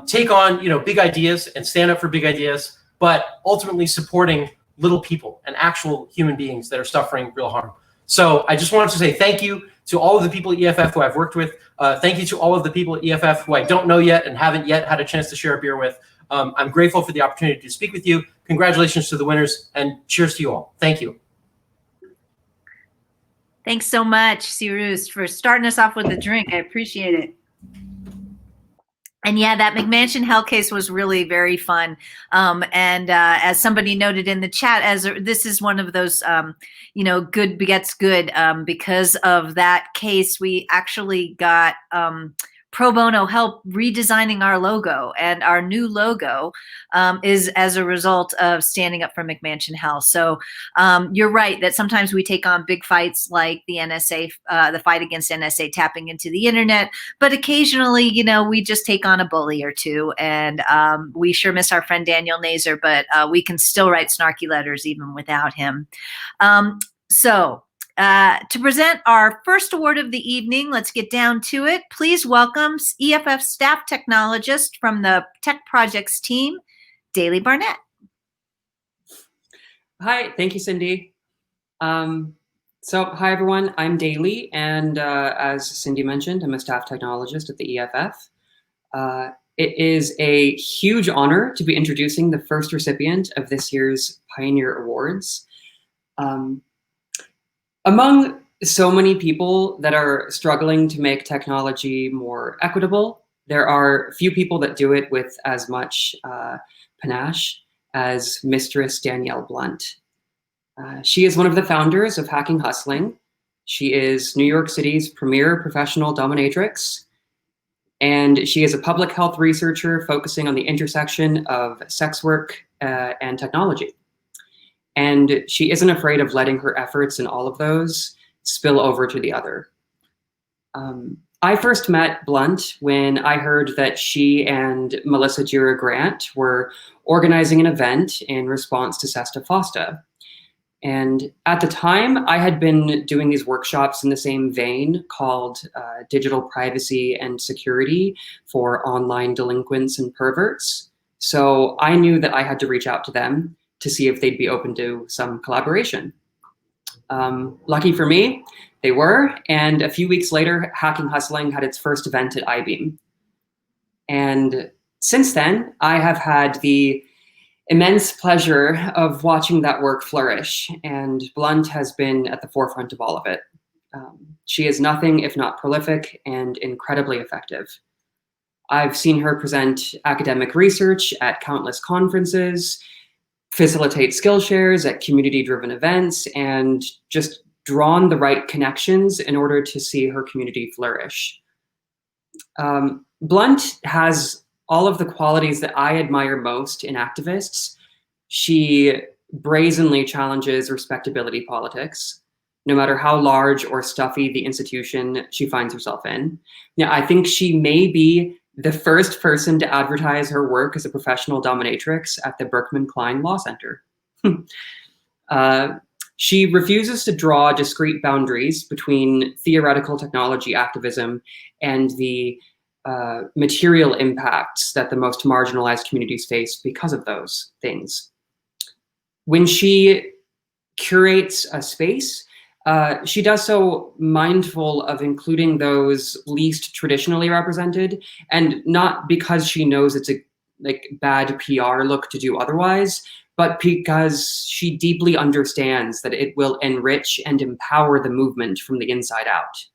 Speaker 5: take on, big ideas and stand up for big ideas, but ultimately supporting little people and actual human beings that are suffering real harm. So I just wanted to say thank you to all of the people at EFF who I've worked with. Thank you to all of the people at EFF who I don't know yet and haven't yet had a chance to share a beer with. I'm grateful for the opportunity to speak with you. Congratulations to the winners, and cheers to you all. Thank you.
Speaker 4: Thanks so much, Cyrus, for starting us off with a drink. I appreciate it. And yeah, that McMansion Hell case was really very fun. And as somebody noted in the chat, this is one of those, good begets good. Because of that case, we actually got pro bono help redesigning our logo, and our new logo is as a result of standing up for McMansion Hell. So you're right that sometimes we take on big fights like the NSA, the fight against NSA tapping into the internet, but occasionally, we just take on a bully or two, and we sure miss our friend Daniel Nazer, but we can still write snarky letters even without him. To present our first award of the evening, let's get down to it. Please welcome EFF staff technologist from the Tech Projects team, Daly Barnett.
Speaker 6: Hi, thank you, Cindy. Hi, everyone. I'm Daly, and as Cindy mentioned, I'm a staff technologist at the EFF. It is a huge honor to be introducing the first recipient of this year's Pioneer Awards. Among so many people that are struggling to make technology more equitable, there are few people that do it with as much panache as Mistress Danielle Blunt. She is one of the founders of Hacking Hustling. She is New York City's premier professional dominatrix, and she is a public health researcher focusing on the intersection of sex work and technology. And she isn't afraid of letting her efforts in all of those spill over to the other. I first met Blunt when I heard that she and Melissa Jira Grant were organizing an event in response to Sesta Fosta. And at the time, I had been doing these workshops in the same vein called Digital Privacy and Security for Online Delinquents and Perverts. So I knew that I had to reach out to them to see if they'd be open to some collaboration. Lucky for me, they were, and a few weeks later, Hacking Hustling had its first event at iBeam. And since then, I have had the immense pleasure of watching that work flourish, and Blunt has been at the forefront of all of it. She is nothing if not prolific and incredibly effective. I've seen her present academic research at countless conferences, facilitate skill shares at community-driven events, and just drawn the right connections in order to see her community flourish. Blunt has all of the qualities that I admire most in activists. She brazenly challenges respectability politics, no matter how large or stuffy the institution she finds herself in. Now, I think she may be the first person to advertise her work as a professional dominatrix at the Berkman Klein Law Center. She refuses to draw discrete boundaries between theoretical technology activism and the material impacts that the most marginalized communities face because of those things. When she curates a space, she does so mindful of including those least traditionally represented, and not because she knows it's a bad PR look to do otherwise, but because she deeply understands that it will enrich and empower the movement from the inside out.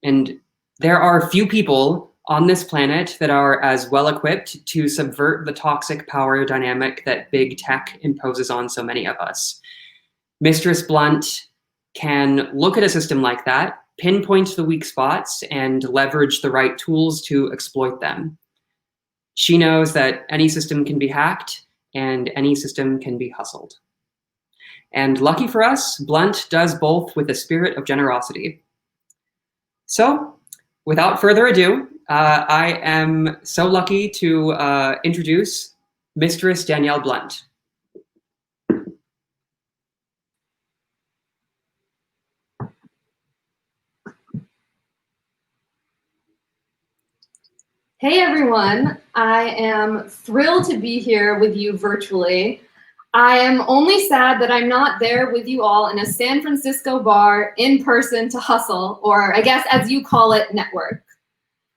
Speaker 6: And there are few people on this planet that are as well equipped to subvert the toxic power dynamic that big tech imposes on so many of us. Mistress Blunt can look at a system like that, pinpoint the weak spots, and leverage the right tools to exploit them. She knows that any system can be hacked and any system can be hustled. And lucky for us, Blunt does both with a spirit of generosity. So, without further ado, I am so lucky to introduce Mistress Danielle Blunt.
Speaker 7: Hey everyone, I am thrilled to be here with you virtually. I am only sad that I'm not there with you all in a San Francisco bar in person to hustle, or I guess as you call it, network.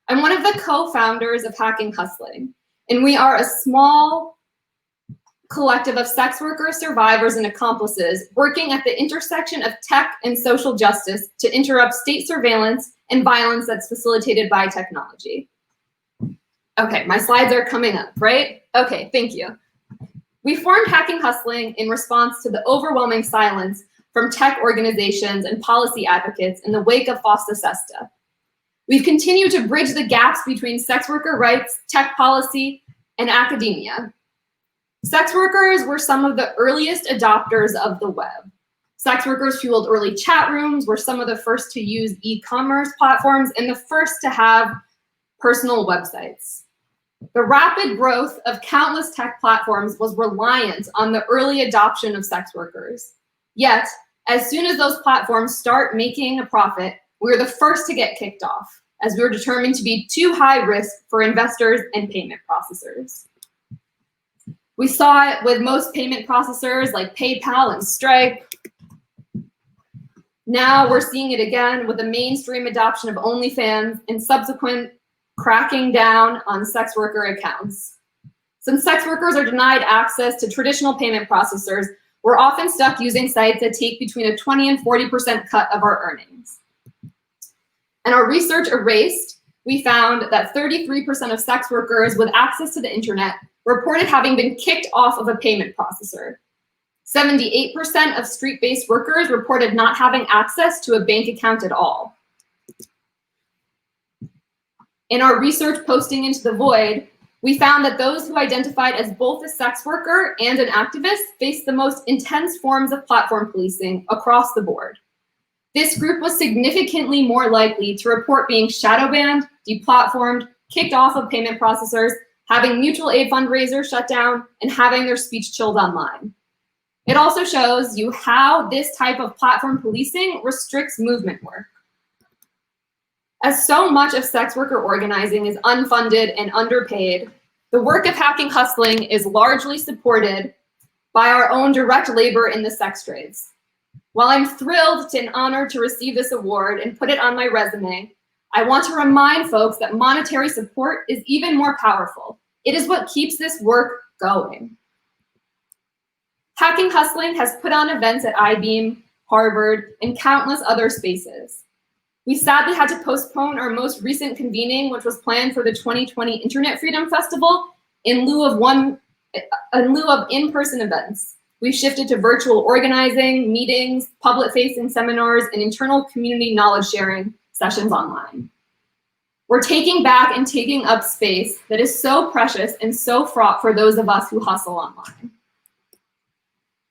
Speaker 7: I'm one of the co-founders of Hacking Hustling, and we are a small collective of sex workers, survivors, and accomplices working at the intersection of tech and social justice to interrupt state surveillance and violence that's facilitated by technology. Okay, my slides are coming up, right? Okay, thank you. We formed Hacking Hustling in response to the overwhelming silence from tech organizations and policy advocates in the wake of FOSTA SESTA. We've continued to bridge the gaps between sex worker rights, tech policy, and academia. Sex workers were some of the earliest adopters of the web. Sex workers fueled early chat rooms, were some of the first to use e-commerce platforms, and the first to have personal websites. The rapid growth of countless tech platforms was reliant on the early adoption of sex workers. Yet, as soon as those platforms start making a profit, we're the first to get kicked off, as we were determined to be too high risk for investors and payment processors. We saw it with most payment processors like PayPal and Stripe. Now we're seeing it again with the mainstream adoption of OnlyFans and subsequent cracking down on sex worker accounts. Since sex workers are denied access to traditional payment processors, we're often stuck using sites that take between a 20 and 40% cut of our earnings. And our research erased, we found that 33% of sex workers with access to the internet reported having been kicked off of a payment processor. 78% of street-based workers reported not having access to a bank account at all. In our research posting into the void, we found that those who identified as both a sex worker and an activist faced the most intense forms of platform policing across the board. This group was significantly more likely to report being shadow banned, deplatformed, kicked off of payment processors, having mutual aid fundraisers shut down, and having their speech chilled online. It also shows you how this type of platform policing restricts movement work. As so much of sex worker organizing is unfunded and underpaid, the work of Hacking Hustling is largely supported by our own direct labor in the sex trades. While I'm thrilled and honored to receive this award and put it on my resume, I want to remind folks that monetary support is even more powerful. It is what keeps this work going. Hacking Hustling has put on events at IBEAM, Harvard, and countless other spaces. We sadly had to postpone our most recent convening, which was planned for the 2020 Internet Freedom Festival, in lieu of in-person events. We've shifted to virtual organizing, meetings, public-facing seminars, and internal community knowledge sharing sessions online. We're taking back and taking up space that is so precious and so fraught for those of us who hustle online.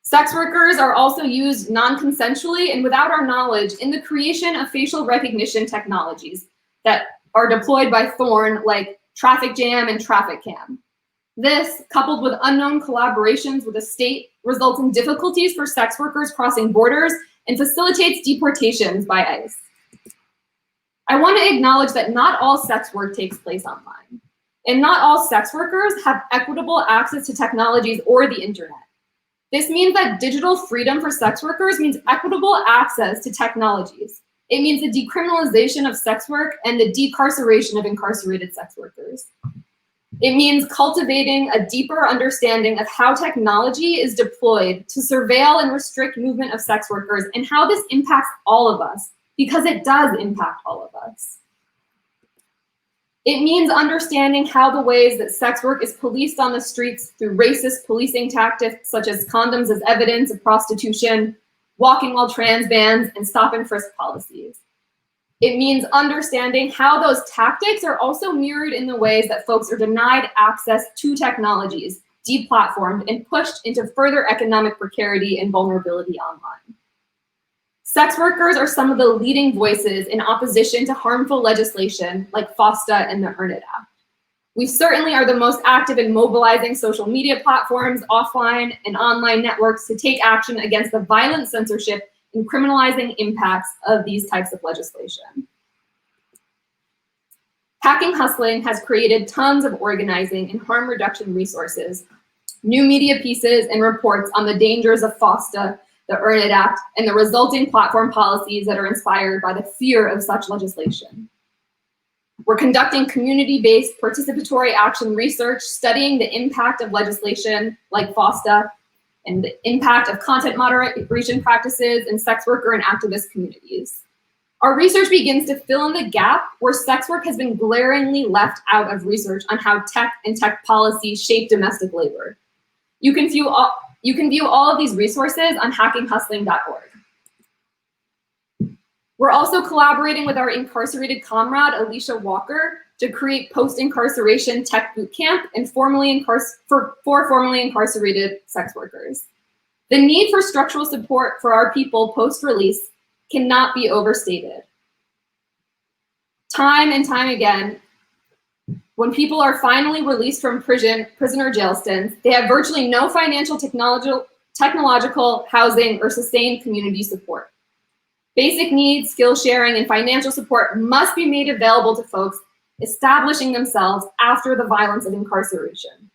Speaker 7: Sex workers are also used non-consensually and without our knowledge in the creation of facial recognition technologies that are deployed by Thorn, like Traffic Jam and Traffic Cam. This, coupled with unknown collaborations with the state, results in difficulties for sex workers crossing borders and facilitates deportations by ICE. I want to acknowledge that not all sex work takes place online, and not all sex workers have equitable access to technologies or the internet. This means that digital freedom for sex workers means equitable access to technologies. It means the decriminalization of sex work and the decarceration of incarcerated sex workers. It means cultivating a deeper understanding of how technology is deployed to surveil and restrict movement of sex workers and how this impacts all of us, because it does impact all of us. It means understanding how the ways that sex work is policed on the streets through racist policing tactics such as condoms as evidence of prostitution, walking while trans bans, and stop and frisk policies. It means understanding how those tactics are also mirrored in the ways that folks are denied access to technologies, deplatformed, and pushed into further economic precarity and vulnerability online. Sex workers are some of the leading voices in opposition to harmful legislation like FOSTA and the Earn It Act. We certainly are the most active in mobilizing social media platforms, offline and online networks to take action against the violent censorship and criminalizing impacts of these types of legislation. Hacking Hustling has created tons of organizing and harm reduction resources, new media pieces and reports on the dangers of FOSTA, the Earn It Act, and the resulting platform policies that are inspired by the fear of such legislation. We're conducting community-based participatory action research, studying the impact of legislation like FOSTA and the impact of content moderation practices in sex worker and activist communities. Our research begins to fill in the gap where sex work has been glaringly left out of research on how tech and tech policy shape domestic labor. You can view all of these resources on hackinghustling.org. We're also collaborating with our incarcerated comrade, Alicia Walker, to create post-incarceration tech boot camp and for formerly incarcerated sex workers. The need for structural support for our people post-release cannot be overstated. Time and time again, when people are finally released from prisoner jail stints, they have virtually no financial, technological, housing, or sustained community support. Basic needs, skill sharing, and financial support must be made available to folks establishing themselves after the violence of incarceration.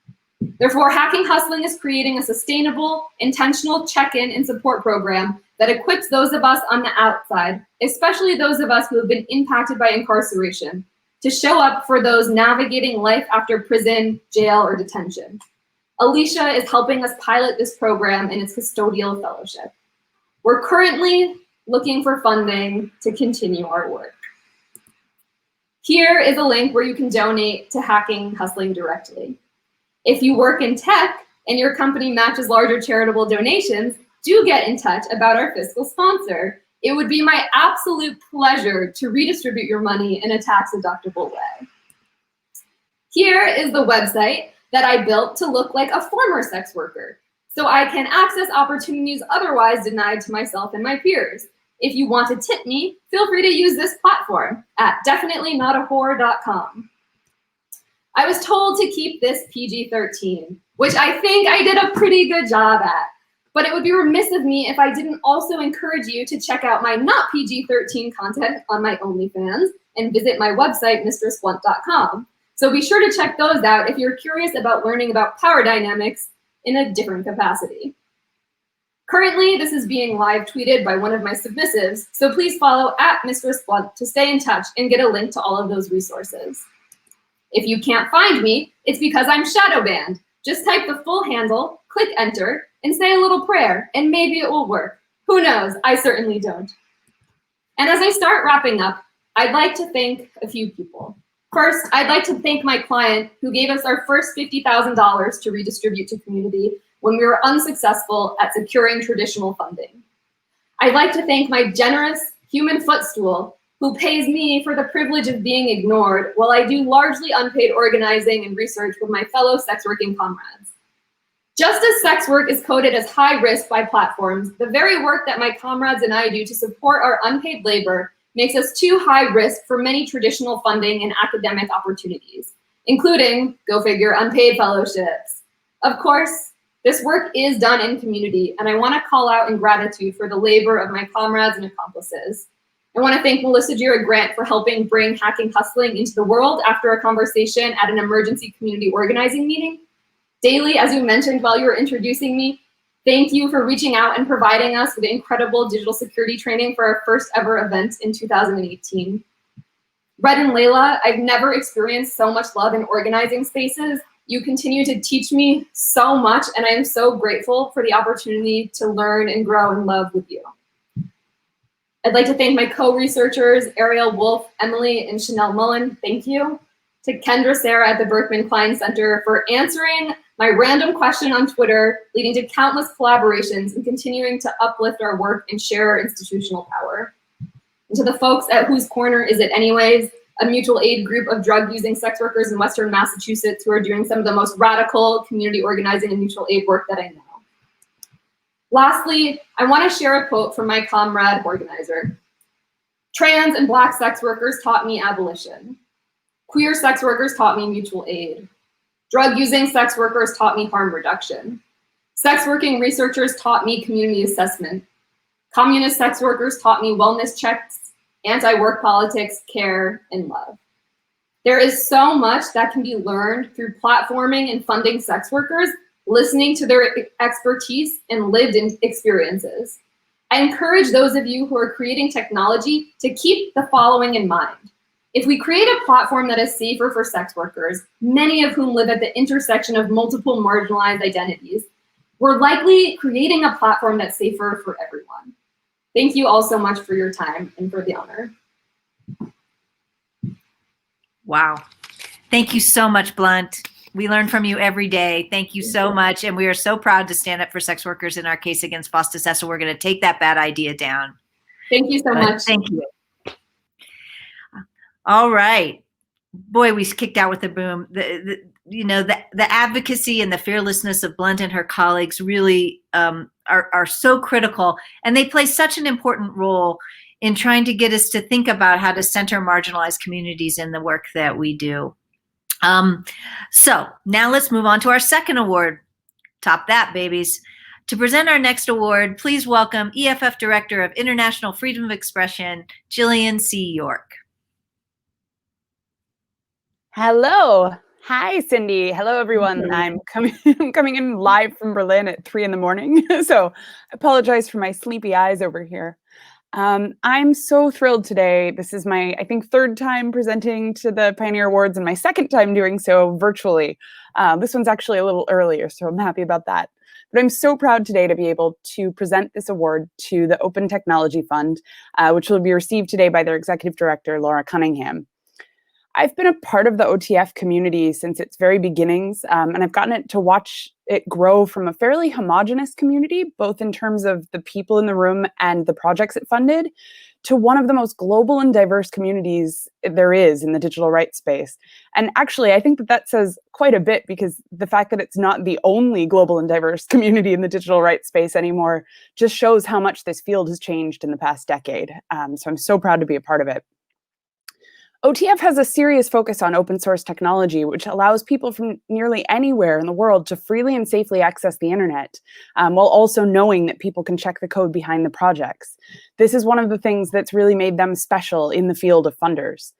Speaker 7: Therefore, Hacking Hustling is creating a sustainable, intentional check-in and support program that equips those of us on the outside, especially those of us who have been impacted by incarceration, to show up for those navigating life after prison, jail, or detention. Alicia is helping us pilot this program in its custodial fellowship. We're currently looking for funding to continue our work. Here is a link where you can donate to Hacking Hustling directly. If you work in tech and your company matches larger charitable donations, do get in touch about our fiscal sponsor. It would be my absolute pleasure to redistribute your money in a tax-deductible way. Here is the website that I built to look like a former sex worker, so I can access opportunities otherwise denied to myself and my peers. If you want to tip me, feel free to use this platform at definitelynotaWhore.com. I was told to keep this PG-13, which I think I did a pretty good job at. But it would be remiss of me if I didn't also encourage you to check out my not PG-13 content on my OnlyFans and visit my website, mistressblunt.com. So be sure to check those out if you're curious about learning about power dynamics in a different capacity. Currently, this is being live tweeted by one of my submissives, so please follow @MistressBlunt to stay in touch and get a link to all of those resources. If you can't find me, it's because I'm shadow banned. Just type the full handle, click enter, and say a little prayer, and maybe it will work. Who knows? I certainly don't. And as I start wrapping up, I'd like to thank a few people. First, I'd like to thank my client who gave us our first $50,000 to redistribute to community when we were unsuccessful at securing traditional funding. I'd like to thank my generous human footstool who pays me for the privilege of being ignored while I do largely unpaid organizing and research with my fellow sex working comrades. Just as sex work is coded as high risk by platforms, the very work that my comrades and I do to support our unpaid labor makes us too high risk for many traditional funding and academic opportunities, including, go figure, unpaid fellowships. Of course, this work is done in community, and I want to call out in gratitude for the labor of my comrades and accomplices. I want to thank Melissa Gira Grant for helping bring Hacking Hustling into the world after a conversation at an emergency community organizing meeting. Daly, as you mentioned while you were introducing me, thank you for reaching out and providing us with incredible digital security training for our first ever event in 2018. Red and Layla, I've never experienced so much love in organizing spaces. You continue to teach me so much, and I am so grateful for the opportunity to learn and grow and love with you. I'd like to thank my co-researchers, Ariel Wolf, Emily, and Chanel Mullen. Thank you. To Kendra Sarah at the Berkman Klein Center for answering my random question on Twitter, leading to countless collaborations and continuing to uplift our work and share our institutional power. And to the folks at Whose Corner Is It Anyways, a mutual aid group of drug-using sex workers in Western Massachusetts who are doing some of the most radical community organizing and mutual aid work that I know. Lastly, I want to share a quote from my comrade organizer. Trans and Black sex workers taught me abolition. Queer sex workers taught me mutual aid. Drug-using sex workers taught me harm reduction. Sex working researchers taught me community assessment. Communist sex workers taught me wellness checks, anti-work politics, care, and love. There is so much that can be learned through platforming and funding sex workers, listening to their expertise and lived experiences. I encourage those of you who are creating technology to keep the following in mind. If we create a platform that is safer for sex workers, many of whom live at the intersection of multiple marginalized identities, we're likely creating a platform that's safer for everyone. Thank you all so much for your time and for the honor.
Speaker 4: Wow. Thank you so much, Blunt. We learn from you every day. Thank you so much. And we are so proud to stand up for sex workers in our case against FOSTA-SESTA. We're going to take that bad idea down.
Speaker 7: Thank you so much.
Speaker 4: Thank you. All right. Boy, we kicked out with a boom. The advocacy and the fearlessness of Blunt and her colleagues really are so critical, and they play such an important role in trying to get us to think about how to center marginalized communities in the work that we do. So now let's move on to our second award. Top that, babies. To present our next award, please welcome EFF Director of International Freedom of Expression, Jillian C. York.
Speaker 8: Hello. Hi, Cindy. Hello, everyone. I'm coming in live from Berlin at 3 in the morning. So I apologize for my sleepy eyes over here. I'm so thrilled today. This is my, I think, third time presenting to the Pioneer Awards and my second time doing so virtually. This one's actually a little earlier, so I'm happy about that. But I'm so proud today to be able to present this award to the Open Technology Fund, which will be received today by their Executive Director, Laura Cunningham. I've been a part of the OTF community since its very beginnings, and I've gotten to watch it grow from a fairly homogenous community, both in terms of the people in the room and the projects it funded, to one of the most global and diverse communities there is in the digital rights space. And actually, I think that says quite a bit, because the fact that it's not the only global and diverse community in the digital rights space anymore just shows how much this field has changed in the past decade. So I'm so proud to be a part of it. OTF has a serious focus on open source technology, which allows people from nearly anywhere in the world to freely and safely access the internet, while also knowing that people can check the code behind the projects. This is one of the things that's really made them special in the field of funders,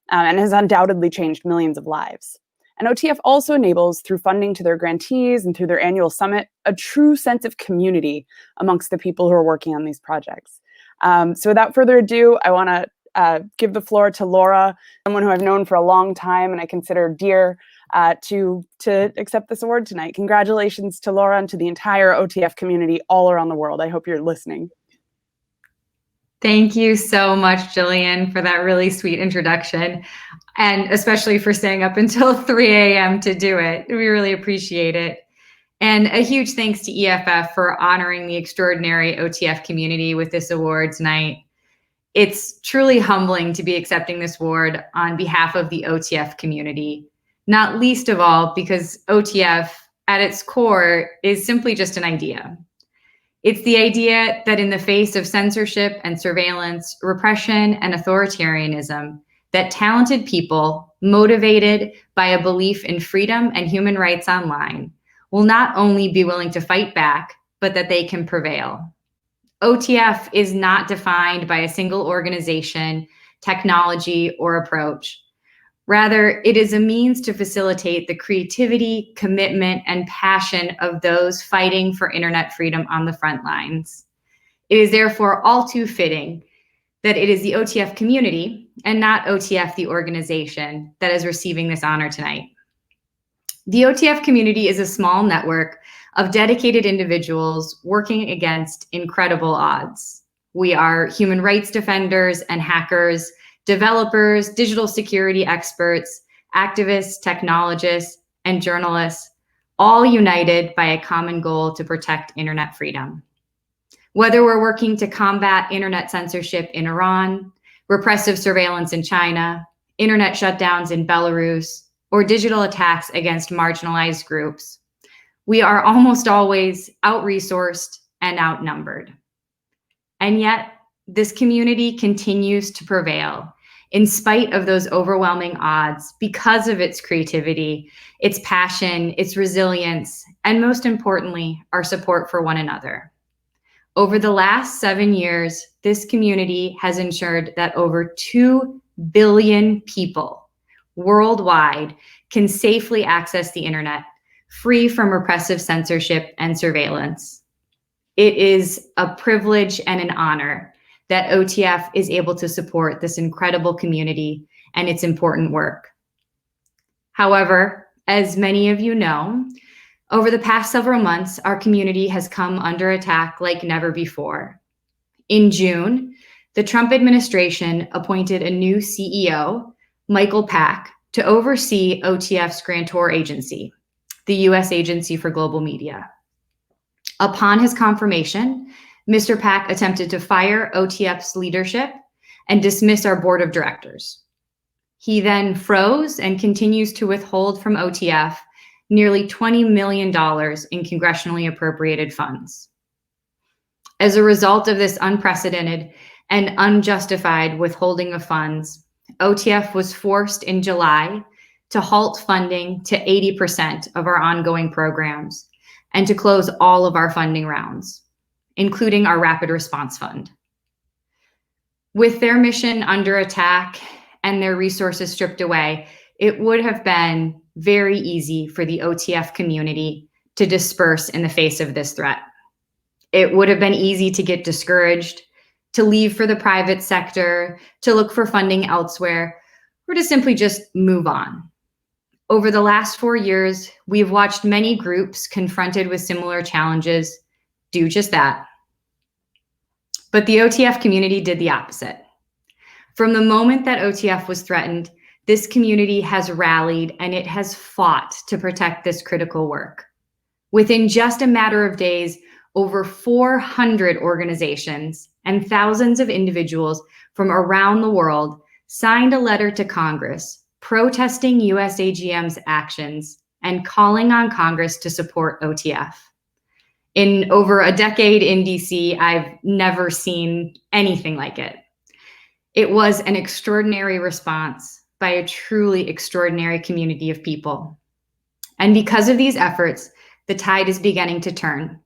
Speaker 8: and has undoubtedly changed millions of lives. And OTF also enables, through funding to their grantees and through their annual summit, a true sense of community amongst the people who are working on these projects. So without further ado, I want to give the floor to Laura, someone who I've known for a long time and I consider dear, to accept this award tonight. Congratulations to Laura and to the entire OTF community all around the world. I hope you're listening.
Speaker 9: Thank you so much, Jillian, for that really sweet introduction, and especially for staying up until 3 a.m. to do it. We really appreciate it. And a huge thanks to EFF for honoring the extraordinary OTF community with this award tonight. It's truly humbling to be accepting this award on behalf of the OTF community, not least of all because OTF at its core is simply just an idea. It's the idea that in the face of censorship and surveillance, repression and authoritarianism, that talented people motivated by a belief in freedom and human rights online will not only be willing to fight back, but that they can prevail. OTF is not defined by a single organization, technology, or approach. Rather, it is a means to facilitate the creativity, commitment, and passion of those fighting for internet freedom on the front lines. It is therefore all too fitting that it is the OTF community and not OTF the organization that is receiving this honor tonight. The OTF community is a small network of dedicated individuals working against incredible odds. We are human rights defenders and hackers, developers, digital security experts, activists, technologists, and journalists, all united by a common goal to protect internet freedom. Whether we're working to combat internet censorship in Iran, repressive surveillance in China, internet shutdowns in Belarus, or digital attacks against marginalized groups, we are almost always out-resourced and outnumbered. And yet, this community continues to prevail in spite of those overwhelming odds because of its creativity, its passion, its resilience, and most importantly, our support for one another. Over the last 7 years, this community has ensured that over 2 billion people worldwide can safely access the internet, free from repressive censorship and surveillance. It is a privilege and an honor that OTF is able to support this incredible community and its important work. However, as many of you know, over the past several months, our community has come under attack like never before. In June, the Trump administration appointed a new CEO, Michael Pack, to oversee OTF's grantor agency, the U.S. Agency for Global Media. Upon his confirmation, Mr. Pack attempted to fire OTF's leadership and dismiss our board of directors. He then froze and continues to withhold from OTF nearly $20 million in congressionally appropriated funds. As a result of this unprecedented and unjustified withholding of funds, OTF was forced in July to halt funding to 80% of our ongoing programs and to close all of our funding rounds, including our Rapid Response Fund. With their mission under attack and their resources stripped away, it would have been very easy for the OTF community to disperse in the face of this threat. It would have been easy to get discouraged, to leave for the private sector, to look for funding elsewhere, or to simply just move on. Over the last 4 years, we've watched many groups confronted with similar challenges do just that. But the OTF community did the opposite. From the moment that OTF was threatened, this community has rallied and it has fought to protect this critical work. Within just a matter of days, over 400 organizations and thousands of individuals from around the world signed a letter to Congress protesting USAGM's actions and calling on Congress to support OTF. In over a decade in DC, I've never seen anything like it. It was an extraordinary response by a truly extraordinary community of people. And because of these efforts, the tide is beginning to turn.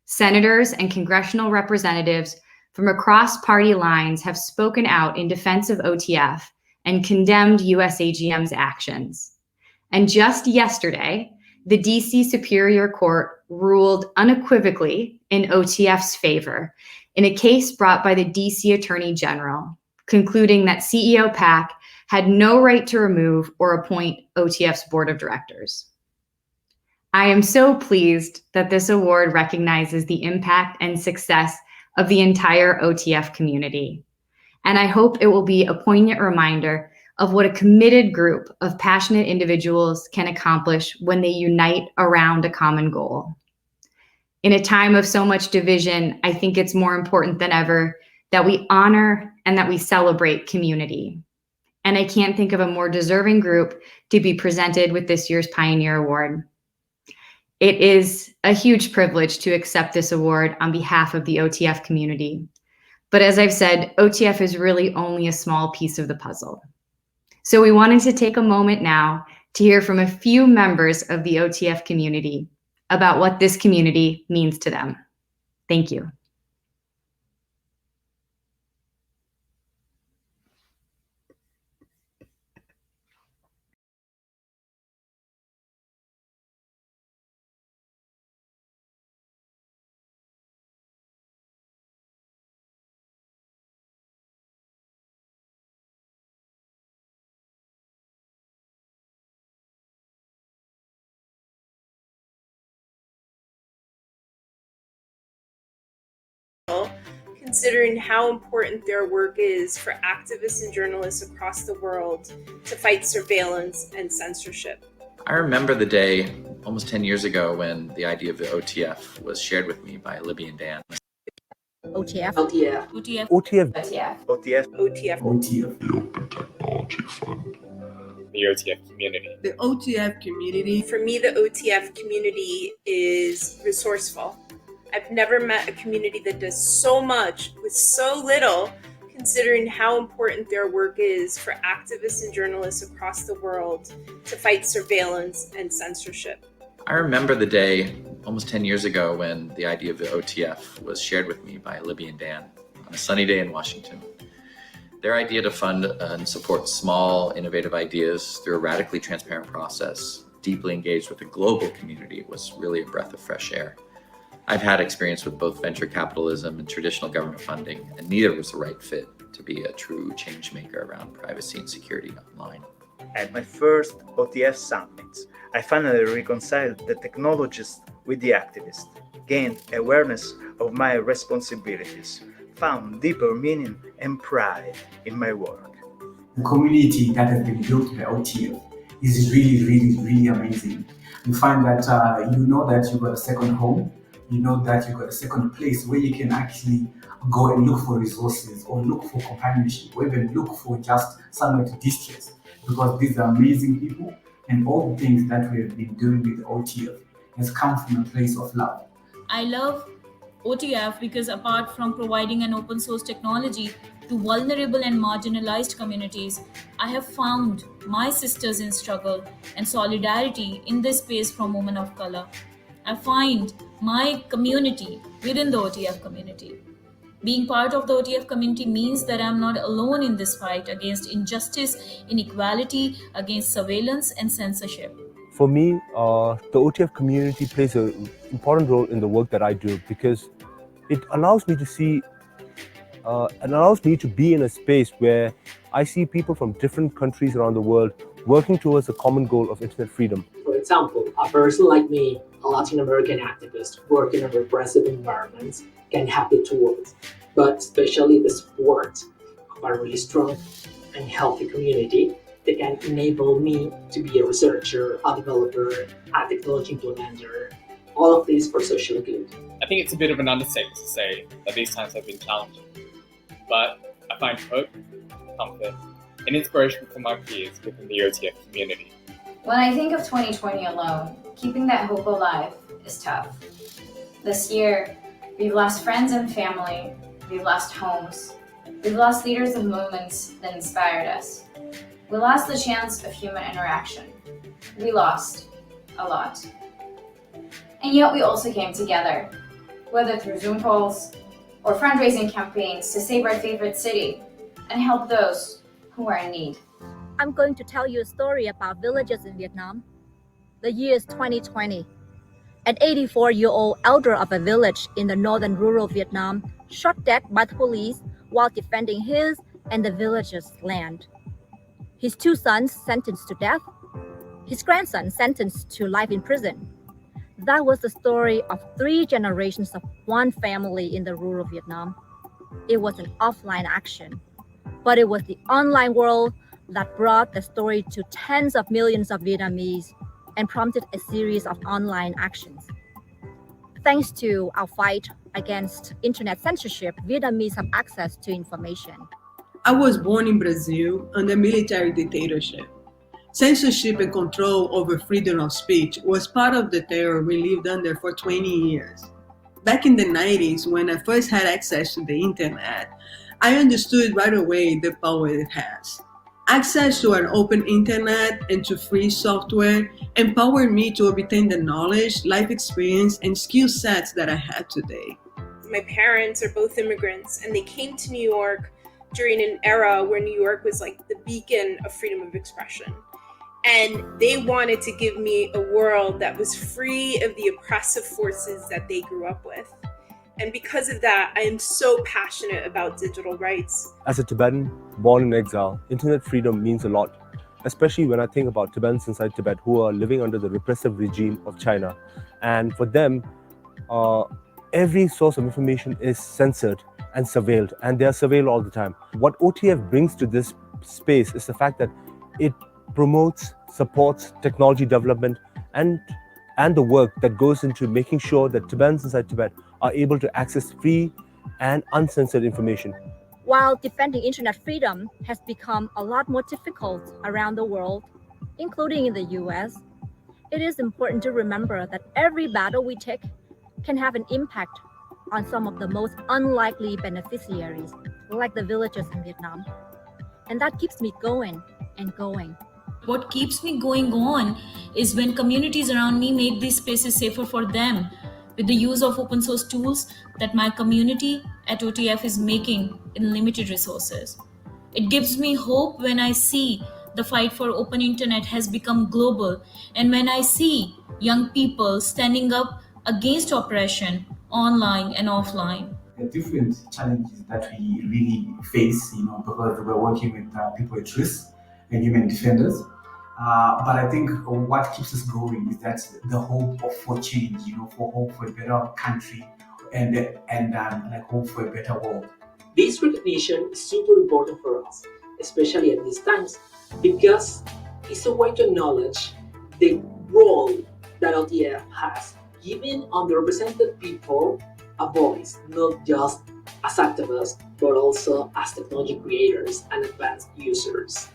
Speaker 9: Senators and congressional representatives from across party lines have spoken out in defense of OTF and condemned USAGM's actions. And just yesterday, the DC Superior Court ruled unequivocally in OTF's favor in a case brought by the DC Attorney General, concluding that CEO PAC had no right to remove or appoint OTF's board of directors. I am so pleased that this award recognizes the impact and success of the entire OTF community. And I hope it will be a poignant reminder of what a committed group of passionate individuals can accomplish when they unite around a common goal. In a time of so much division, I think it's more important than ever that we honor and that we celebrate community. And I can't think of a more deserving group to be presented with this year's Pioneer Award. It is a huge privilege to accept this award on behalf of the OTF community. But as I've said, OTF is really only a small piece of the puzzle. So we wanted to take a moment now to hear from a few members of the OTF community about what this community means to them. Thank you.
Speaker 10: Considering how important their work is for activists and journalists across the world to fight surveillance and censorship.
Speaker 11: I remember the day almost 10 years ago when the idea of the OTF was shared with me by Libby and Dan.
Speaker 12: OTF.
Speaker 13: OTF.
Speaker 12: OTF.
Speaker 13: OTF.
Speaker 12: OTF.
Speaker 13: OTF.
Speaker 10: OTF.
Speaker 13: OTF.
Speaker 14: The Open Technology Fund.
Speaker 15: The OTF community.
Speaker 16: The OTF community.
Speaker 10: For me, the OTF community is resourceful. I've never met a community that does so much with so little, considering how important their work is for activists and journalists across the world to fight surveillance and censorship.
Speaker 11: I remember the day almost 10 years ago when the idea of the OTF was shared with me by Libby and Dan on a sunny day in Washington. Their idea to fund and support small, innovative ideas through a radically transparent process, deeply engaged with the global community, was really a breath of fresh air. I've had experience with both venture capitalism and traditional government funding, and neither was the right fit to be a true change maker around privacy and security online.
Speaker 13: At my first OTF summits, I finally reconciled the technologist with the activist, gained awareness of my responsibilities, found deeper meaning and pride in my work.
Speaker 17: The community that has been built by OTF is really amazing. You find that you know that you got a second home. You know that you got a second place where you can actually go and look for resources or look for companionship or even look for just somewhere to distress, because these are amazing people and all the things that we have been doing with OTF has come from a place of love.
Speaker 12: I love OTF because apart from providing an open source technology to vulnerable and marginalized communities, I have found my sisters in struggle and solidarity in this space from women of color. I find my community within the OTF community. Being part of the OTF community means that I'm not alone in this fight against injustice, inequality, against surveillance and censorship.
Speaker 18: For me, the OTF community plays an important role in the work that I do because it allows me to see and allows me to be in a space where I see people from different countries around the world working towards a common goal of internet freedom.
Speaker 19: For example, a person like me, a Latin American activist working in repressive environments, can have the tools, but especially the support of a really strong and healthy community that can enable me to be a researcher, a developer, a technology implementer, all of these for social good.
Speaker 15: I think it's a bit of an understatement to say that these times have been challenging. but I find hope, comfort, and inspiration from my peers within the OTF community.
Speaker 20: When I think of 2020 alone, keeping that hope alive is tough. This year, we've lost friends and family, we've lost homes, we've lost leaders of movements that inspired us. We lost the chance of human interaction. We lost a lot. And yet we also came together, whether through Zoom calls or fundraising campaigns to save our favorite city and help those who are in need.
Speaker 21: I'm going to tell you a story about villages in Vietnam. The year is 2020. An 84-year-old elder of a village in the northern rural Vietnam shot dead by the police while defending his and the village's land. His 2 sons sentenced to death. His grandson sentenced to life in prison. That was the story of 3 generations of one family in the rural Vietnam. It was an offline action, but it was the online world that brought the story to tens of millions of Vietnamese and prompted a series of online actions. Thanks to our fight against internet censorship, Vietnamese have access to information.
Speaker 16: I was born in Brazil under military dictatorship. Censorship and control over freedom of speech was part of the terror we lived under for 20 years. Back in the 90s, when I first had access to the internet, I understood right away the power it has. Access to an open internet and to free software empowered me to obtain the knowledge, life experience, and skill sets that I have today.
Speaker 10: My parents are both immigrants, and they came to New York during an era where New York was like the beacon of freedom of expression. And they wanted to give me a world that was free of the oppressive forces that they grew up with. And because of that, I am so passionate about digital rights.
Speaker 18: As a Tibetan born in exile, internet freedom means a lot, especially when I think about Tibetans inside Tibet who are living under the repressive regime of China. And for them, every source of information is censored and surveilled, and they are surveilled all the time. What OTF brings to this space is the fact that it promotes, supports technology development and the work that goes into making sure that Tibetans inside Tibet are able to access free and uncensored information.
Speaker 21: While defending internet freedom has become a lot more difficult around the world, including in the US, it is important to remember that every battle we take can have an impact on some of the most unlikely beneficiaries, like the villagers in Vietnam. And that keeps me going and going.
Speaker 12: What keeps me going on is when communities around me make these spaces safer for them with the use of open source tools that my community at OTF is making in limited resources. It gives me hope when I see the fight for open internet has become global, and when I see young people standing up against oppression online and offline.
Speaker 17: There are different challenges that we really face, because we're working with people at risk and human defenders. But I think what keeps us going is that the hope for change, for hope for a better country and hope for a better world.
Speaker 19: This recognition is super important for us, especially at these times, because it's a way to acknowledge the role that OTF has, giving underrepresented people a voice, not just as activists, but also as technology creators and advanced users.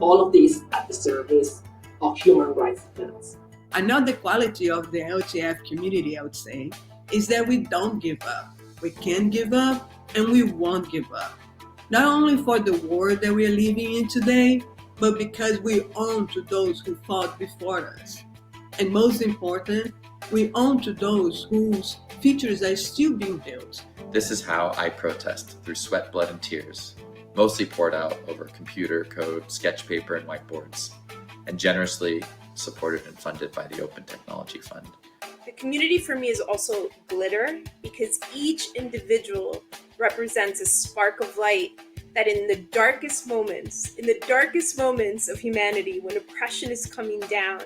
Speaker 19: All of this at the service of human rights defense.
Speaker 16: Another quality of the OTF community, I would say, is that we don't give up. We can't give up, and we won't give up. Not only for the world that we are living in today, but because we owe to those who fought before us. And most important, we owe to those whose futures are still being built.
Speaker 11: This is how I protest, through sweat, blood, and tears, mostly poured out over computer code, sketch paper, and whiteboards, and generously supported and funded by the Open Technology Fund.
Speaker 10: The community for me is also glitter, because each individual represents a spark of light that in the darkest moments of humanity, when oppression is coming down,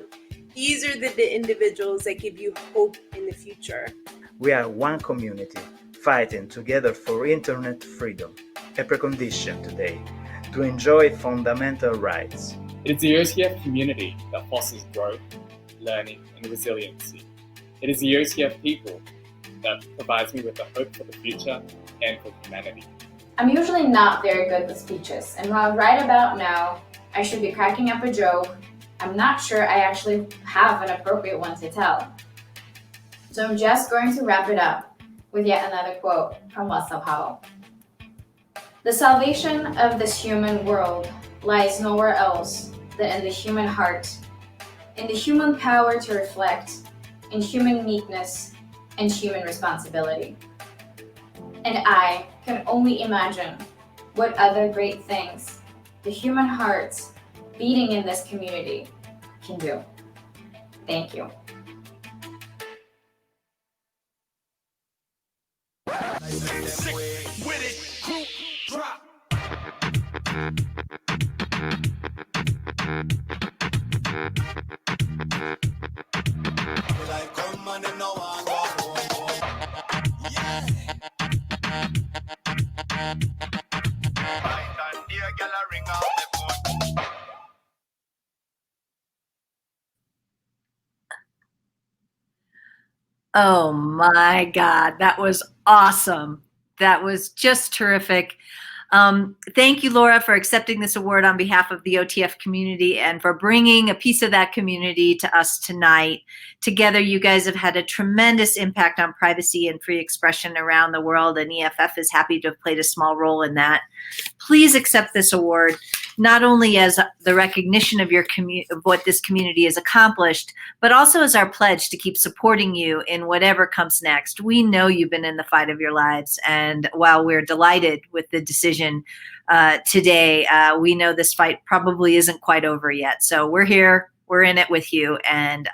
Speaker 10: these are the individuals that give you hope in the future.
Speaker 13: We are one community, fighting together for internet freedom, a precondition today to enjoy fundamental rights.
Speaker 15: It is the OTF community that fosters growth, learning, and resiliency. It is the OTF people that provides me with the hope for the future and for humanity.
Speaker 20: I'm usually not very good with speeches, and while right about now, I should be cracking up a joke, I'm not sure I actually have an appropriate one to tell. So I'm just going to wrap it up with yet another quote from Václav Havel. The salvation of this human world lies nowhere else than in the human heart, in the human power to reflect, in human meekness, and human responsibility. And I can only imagine what other great things the human hearts beating in this community can do. Thank you.
Speaker 4: Oh my God, that was awesome. That was just terrific. Thank you, Laura, for accepting this award on behalf of the OTF community and for bringing a piece of that community to us tonight. Together, you guys have had a tremendous impact on privacy and free expression around the world, and EFF is happy to have played a small role in that. Please accept this award, not only as the recognition of your of what this community has accomplished, but also as our pledge to keep supporting you in whatever comes next. We know you've been in the fight of your lives, and while we're delighted with the decision today, we know this fight probably isn't quite over yet. So we're here, we're in it with you, and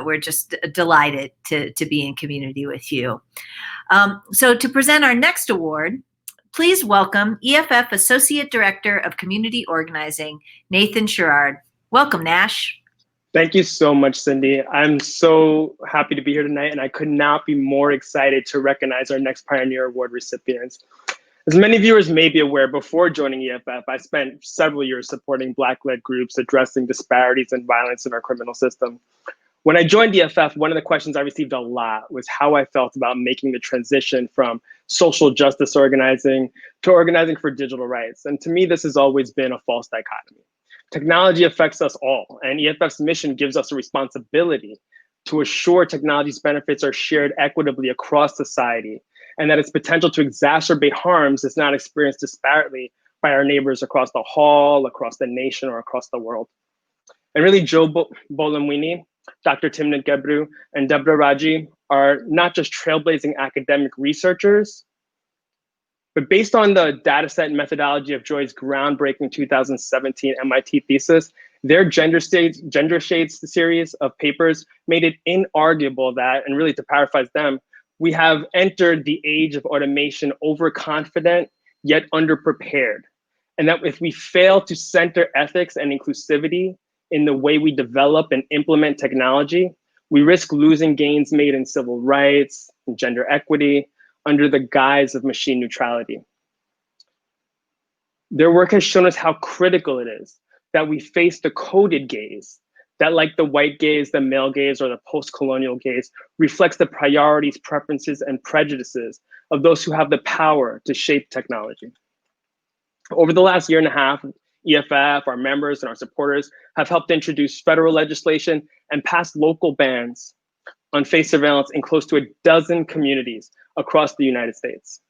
Speaker 4: we're just delighted to be in community with you. So to present our next award, please welcome EFF Associate Director of Community Organizing, Nathan Sherrard. Welcome, Nash.
Speaker 1: Thank you so much, Cindy. I'm so happy to be here tonight, and I could not be more excited to recognize our next Pioneer Award recipients. As many viewers may be aware, before joining EFF, I spent several years supporting Black-led groups addressing disparities and violence in our criminal system. When I joined EFF, one of the questions I received a lot was how I felt about making the transition from social justice organizing to organizing for digital rights. And to me, this has always been a false dichotomy. Technology affects us all, and EFF's mission gives us a responsibility to assure technology's benefits are shared equitably across society, and that its potential to exacerbate harms is not experienced disparately by our neighbors across the hall, across the nation, or across the world. And really, Joe Bolamwini, Dr. Timnit Gebru, and Deborah Raji are not just trailblazing academic researchers, but based on the dataset and methodology of Joy's groundbreaking 2017 MIT thesis, their gender shades series of papers made it inarguable that, and really to paraphrase them, we have entered the age of automation overconfident, yet underprepared. And that if we fail to center ethics and inclusivity in the way we develop and implement technology, we risk losing gains made in civil rights and gender equity under the guise of machine neutrality. Their work has shown us how critical it is that we face the coded gaze that, like the white gaze, the male gaze, or the post-colonial gaze, reflects the priorities, preferences, and prejudices of those who have the power to shape technology. Over the last year and a half, EFF, our members, and our supporters have helped introduce federal legislation and pass local bans on face surveillance in close to a dozen communities across the United States.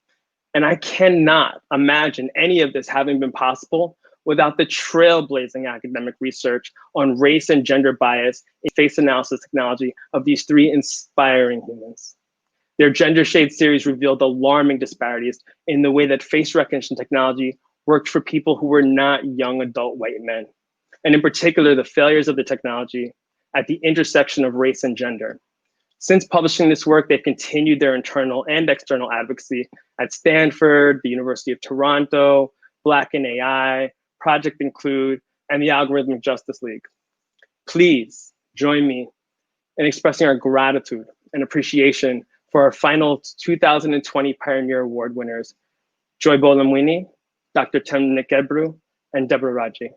Speaker 1: And I cannot imagine any of this having been possible without the trailblazing academic research on race and gender bias in face analysis technology of these three inspiring humans. Their Gender Shade series revealed alarming disparities in the way that face recognition technology worked for people who were not young adult white men, and in particular, the failures of the technology at the intersection of race and gender. Since publishing this work, they've continued their internal and external advocacy at Stanford, the University of Toronto, Black in AI, Project Include, and the Algorithmic Justice League. Please join me in expressing our gratitude and appreciation for our final 2020 Pioneer Award winners, Joy Bolamwini, Dr. Timnit Gebru, and Deborah Raji.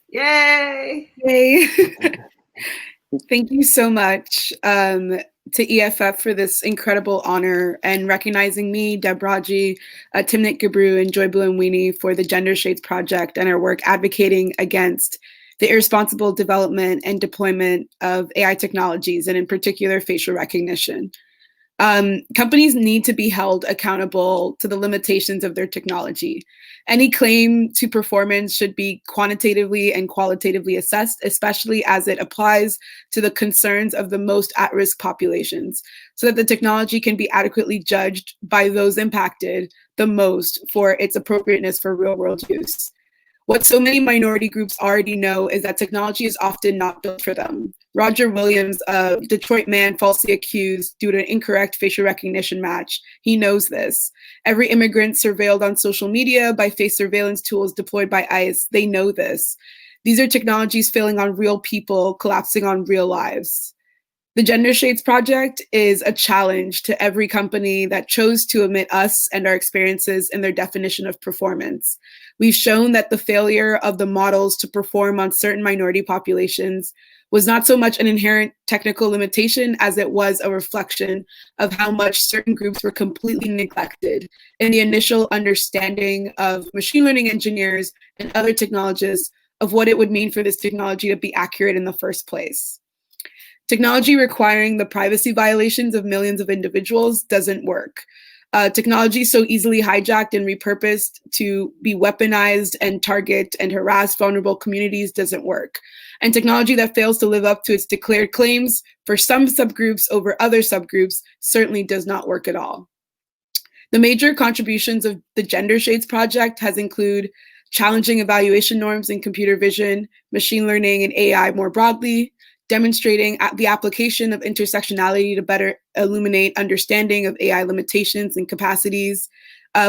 Speaker 8: Yay! Yay! Thank you so much.
Speaker 2: to EFF for this incredible honor and recognizing me, Deb Raji, Timnit Gebru, and Joy Blue and Weenie for the Gender Shades Project and our work advocating against the irresponsible development and deployment of AI technologies, and in particular, facial recognition. Companies need to be held accountable to the limitations of their technology. Any claim to performance should be quantitatively and qualitatively assessed, especially as it applies to the concerns of the most at-risk populations, so that the technology can be adequately judged by those impacted the most for its appropriateness for real-world use. What so many minority groups already know is that technology is often not built for them. Roger Williams, a Detroit man falsely accused due to an incorrect facial recognition match, he knows this. Every immigrant surveilled on social media by face surveillance tools deployed by ICE, they know this. These are technologies failing on real people, collapsing on real lives. The Gender Shades Project is a challenge to every company that chose to omit us and our experiences in their definition of performance. We've shown that the failure of the models to perform on certain minority populations was not so much an inherent technical limitation as it was a reflection of how much certain groups were completely neglected in the initial understanding of machine learning engineers and other technologists of what it would mean for this technology to be accurate in the first place. Technology requiring the privacy violations of millions of individuals doesn't work. Technology so easily hijacked and repurposed to be weaponized and target and harass vulnerable communities doesn't work. And technology that fails to live up to its declared claims for some subgroups over other subgroups certainly does not work at all. The major contributions of the Gender Shades Project has include challenging evaluation norms in computer vision, machine learning, and AI more broadly, demonstrating the application of intersectionality to better illuminate understanding of AI limitations and capacities,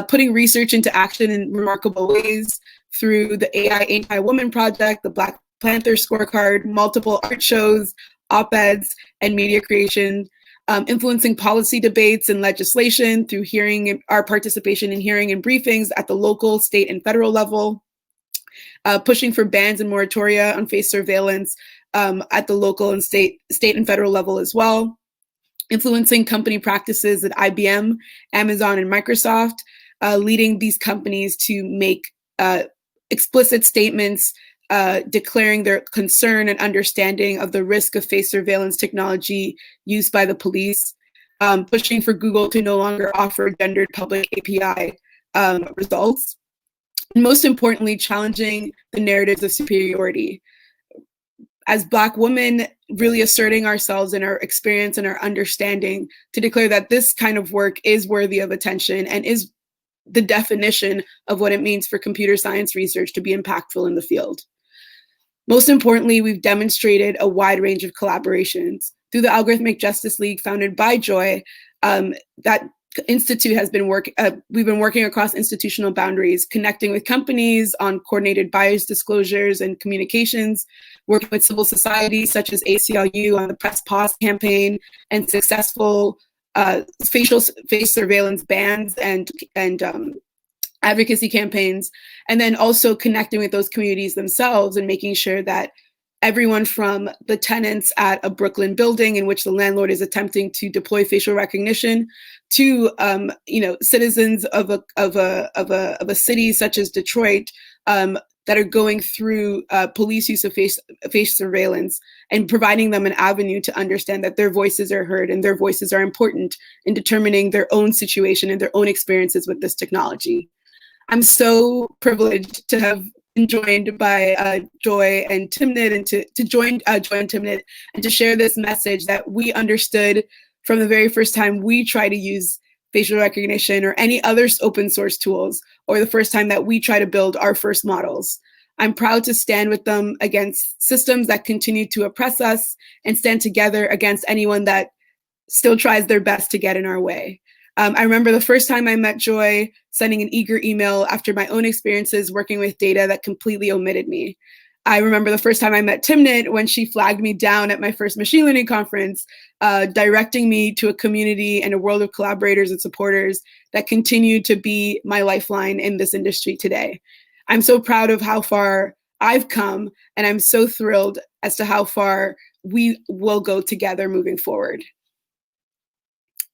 Speaker 2: putting research into action in remarkable ways through the AI Anti-Woman Project, the Black Panther Scorecard, multiple art shows, op-eds, and media creation, influencing policy debates and legislation through our participation in hearing and briefings at the local, state, and federal level, pushing for bans and moratoria on face surveillance at the local and state and federal level as well, influencing company practices at IBM, Amazon, and Microsoft, leading these companies to make explicit statements declaring their concern and understanding of the risk of face surveillance technology used by the police, pushing for Google to no longer offer gendered public API results, and most importantly, challenging the narratives of superiority. As Black women, really asserting ourselves in our experience and our understanding to declare that this kind of work is worthy of attention and is the definition of what it means for computer science research to be impactful in the field. Most importantly, we've demonstrated a wide range of collaborations. Through the Algorithmic Justice League founded by Joy, that institute has been we've been working across institutional boundaries, connecting with companies on coordinated bias disclosures and communications, working with civil society such as ACLU on the Press Pause campaign and successful face surveillance bans and advocacy campaigns, and then also connecting with those communities themselves and making sure that everyone from the tenants at a Brooklyn building in which the landlord is attempting to deploy facial recognition to citizens of a city such as Detroit that are going through police use of face surveillance and providing them an avenue to understand that their voices are heard and their voices are important in determining their own situation and their own experiences with this technology. I'm so privileged to have been joined by Joy and Timnit and to join Joy and Timnit and to share this message that we understood from the very first time we try to use facial recognition or any other open source tools, or the first time that we try to build our first models. I'm proud to stand with them against systems that continue to oppress us and stand together against anyone that still tries their best to get in our way. I remember the first time I met Joy sending an eager email after my own experiences working with data that completely omitted me. I remember the first time I met Timnit when she flagged me down at my first machine learning conference, directing me to a community and a world of collaborators and supporters that continue to be my lifeline in this industry today. I'm so proud of how far I've come, and I'm so thrilled as to how far we will go together moving forward.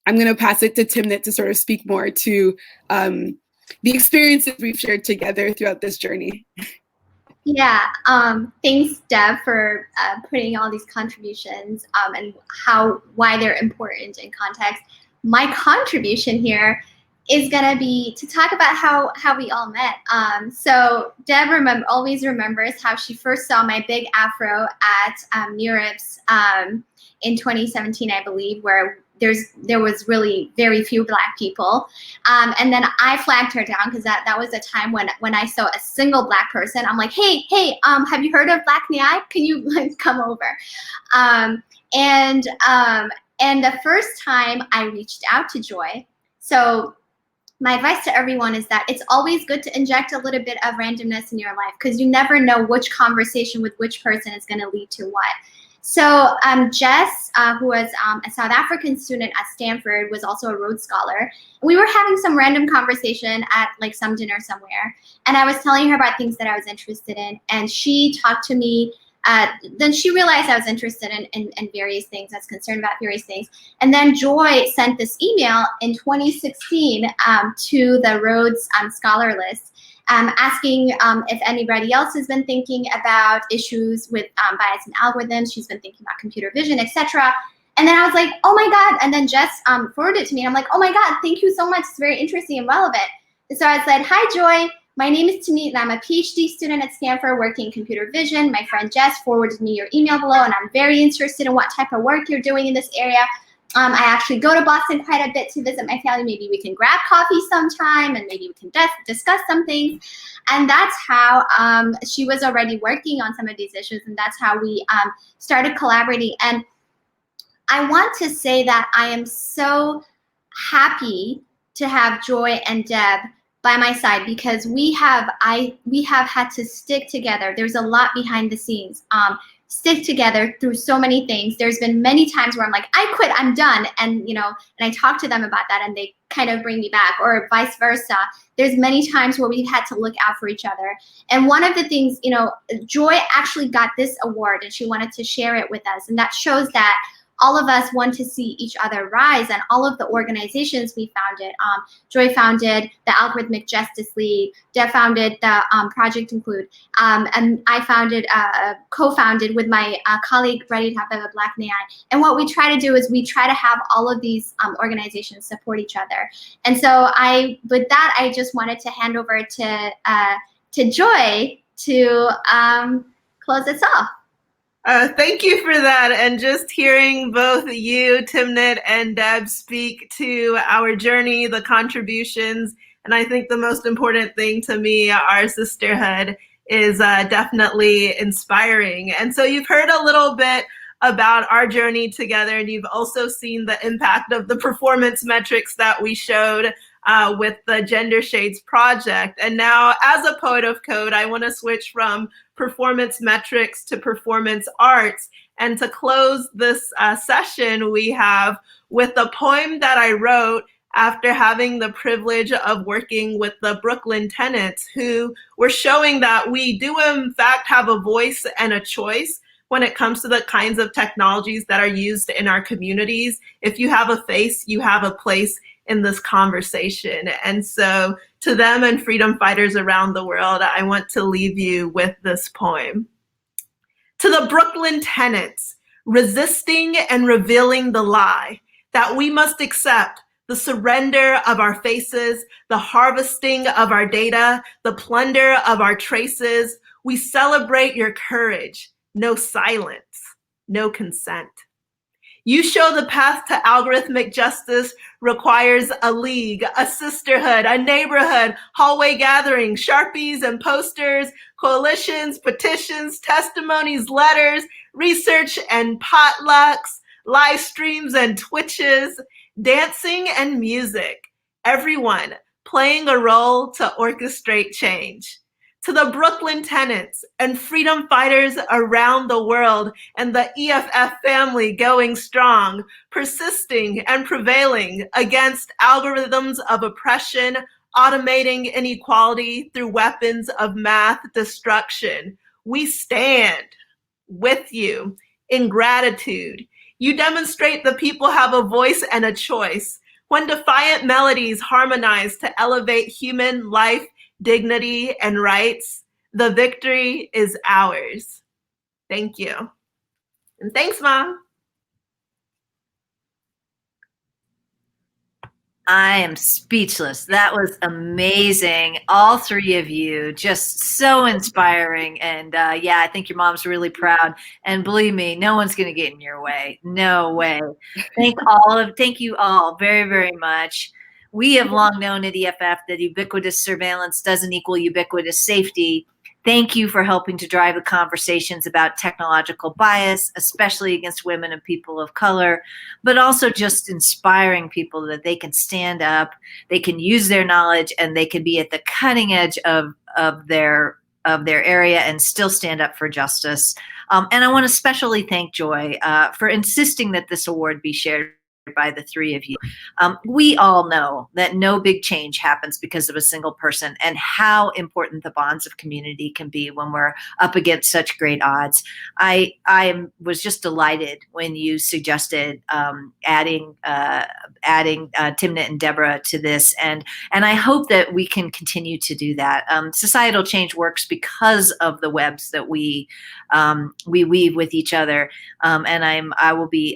Speaker 2: I'm going to pass it to Timnit to sort of speak more to the experiences we've shared together throughout this journey.
Speaker 3: Yeah, thanks, Deb, for putting all these contributions and why they're important in context. My contribution here is gonna be to talk about how we all met. So Deb always remembers how she first saw my big afro at NeurIPS in 2017, I believe, where there was really very few Black people, and then I flagged her down because that was a time when I saw a single Black person. I'm like, hey, have you heard of Black Nyai? Can you like come over? And the first time I reached out to Joy, so my advice to everyone is that it's always good to inject a little bit of randomness in your life because you never know which conversation with which person is going to lead to what. So Jess, who was a South African student at Stanford, was also a Rhodes Scholar. We were having some random conversation at like some dinner somewhere, and I was telling her about things that I was interested in, and she talked to me. Then she realized I was interested in various things, I was concerned about various things. And then Joy sent this email in 2016 to the Rhodes Scholar List, asking if anybody else has been thinking about issues with bias in algorithms. She's been thinking about computer vision, etc. And then I was like, oh my God. And then Jess forwarded it to me. And I'm like, oh my God, thank you so much. It's very interesting and relevant. And so I said, hi, Joy. My name is Tamit, and I'm a PhD student at Stanford working in computer vision. My friend Jess forwarded me your email below, and I'm very interested in what type of work you're doing in this area. I actually go to Boston quite a bit to visit my family. Maybe we can grab coffee sometime, and maybe we can discuss some things. And that's how she was already working on some of these issues, and that's how we started collaborating. And I want to say that I am so happy to have Joy and Deb by my side because we have had to stick together. There's a lot behind the scenes. Stick together through so many things. There's been many times where I'm like, I quit, I'm done. And and I talk to them about that and they kind of bring me back, or vice versa. There's many times where we've had to look out for each other. And one of the things, Joy actually got this award and she wanted to share it with us. And that shows that all of us want to see each other rise, and all of the organizations we founded. Joy founded the Algorithmic Justice League. Deb founded the Project Include, and I co-founded with my colleague Reddy Tapeva Black Nyai. And what we try to do is we try to have all of these organizations support each other. And so with that, I just wanted to hand over to Joy to close us off.
Speaker 22: Thank you for that. And just hearing both you, Timnit, and Deb speak to our journey, the contributions, and I think the most important thing to me, our sisterhood, is definitely inspiring. And so you've heard a little bit about our journey together, and you've also seen the impact of the performance metrics that we showed with the Gender Shades project. And now, as a poet of code, I want to switch from performance metrics to performance arts. And to close this session, we have with a poem that I wrote after having the privilege of working with the Brooklyn tenants, who were showing that we do in fact have a voice and a choice when it comes to the kinds of technologies that are used in our communities. If you have a face, you have a place in this conversation. And so to them and freedom fighters around the world, I want to leave you with this poem. To the Brooklyn tenants, resisting and revealing the lie that we must accept the surrender of our faces, the harvesting of our data, the plunder of our traces, we celebrate your courage, no silence, no consent. You show the path to algorithmic justice requires a league, a sisterhood, a neighborhood, hallway gatherings, Sharpies and posters, coalitions, petitions, testimonies, letters, research and potlucks, live streams and Twitches, dancing and music, everyone playing a role to orchestrate change. To the Brooklyn tenants and freedom fighters around the world and the EFF family going strong, persisting and prevailing against algorithms of oppression, automating inequality through weapons of math destruction. We stand with you in gratitude. You demonstrate the people have a voice and a choice. When defiant melodies harmonize to elevate human life, dignity, and rights, the victory is ours. Thank you. And thanks, Mom.
Speaker 4: I am speechless. That was amazing. All three of you, just so inspiring. And yeah, I think your mom's really proud. And believe me, no one's going to get in your way. No way. Thank you all very, very much. We have long known at EFF that ubiquitous surveillance doesn't equal ubiquitous safety. Thank you for helping to drive the conversations about technological bias, especially against women and people of color, but also just inspiring people that they can stand up, they can use their knowledge, and they can be at the cutting edge of their area and still stand up for justice. And I want to especially thank Joy for insisting that this award be shared by the three of you. We all know that no big change happens because of a single person, and how important the bonds of community can be when we're up against such great odds. I was just delighted when you suggested adding Timnit and Deborah to this, and I hope that we can continue to do that. Societal change works because of the webs that we weave with each other, and I will be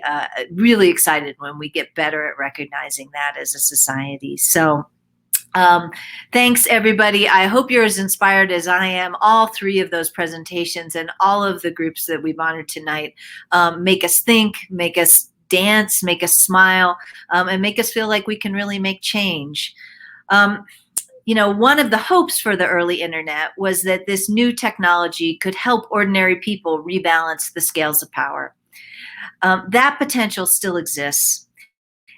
Speaker 4: really excited when we get better at recognizing that as a society. So thanks, everybody. I hope you're as inspired as I am. All three of those presentations and all of the groups that we've honored tonight make us think, make us dance, make us smile, and make us feel like we can really make change. You know, one of the hopes for the early internet was that this new technology could help ordinary people rebalance the scales of power. That potential still exists.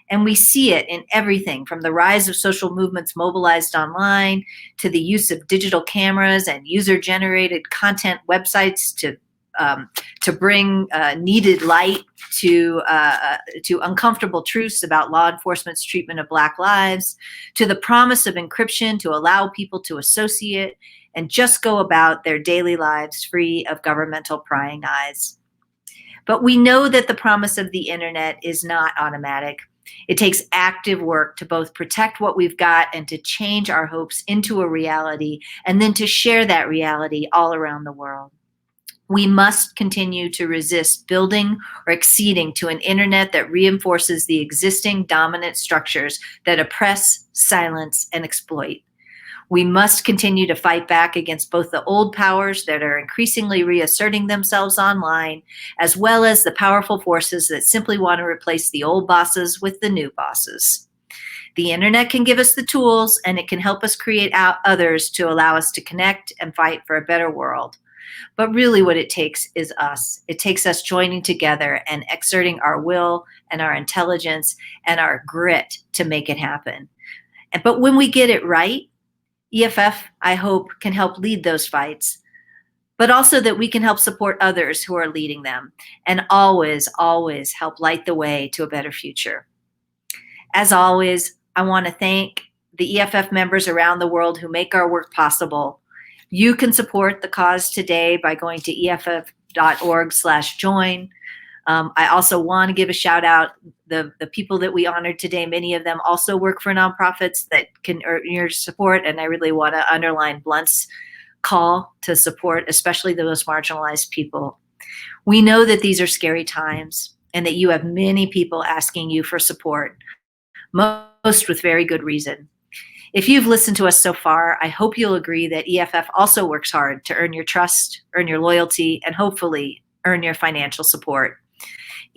Speaker 4: And we see it in everything from the rise of social movements mobilized online to the use of digital cameras and user-generated content websites to bring needed light to uncomfortable truths about law enforcement's treatment of Black lives, to the promise of encryption to allow people to associate and just go about their daily lives free of governmental prying eyes. But we know that the promise of the internet is not automatic. It takes active work to both protect what we've got and to change our hopes into a reality, and then to share that reality all around the world. We must continue to resist building or acceding to an internet that reinforces the existing dominant structures that oppress, silence, and exploit. We must continue to fight back against both the old powers that are increasingly reasserting themselves online, as well as the powerful forces that simply want to replace the old bosses with the new bosses. The internet can give us the tools, and it can help us create others to allow us to connect and fight for a better world. But really what it takes is us. It takes us joining together and exerting our will and our intelligence and our grit to make it happen. But when we get it right, EFF, I hope, can help lead those fights, but also that we can help support others who are leading them, and always, always help light the way to a better future. As always, I want to thank the EFF members around the world who make our work possible. You can support the cause today by going to EFF.org/join. I also want to give a shout out the people that we honored today. Many of them also work for nonprofits that can earn your support, and I really want to underline Blunt's call to support, especially the most marginalized people. We know that these are scary times and that you have many people asking you for support, most with very good reason. If you've listened to us so far, I hope you'll agree that EFF also works hard to earn your trust, earn your loyalty, and hopefully earn your financial support.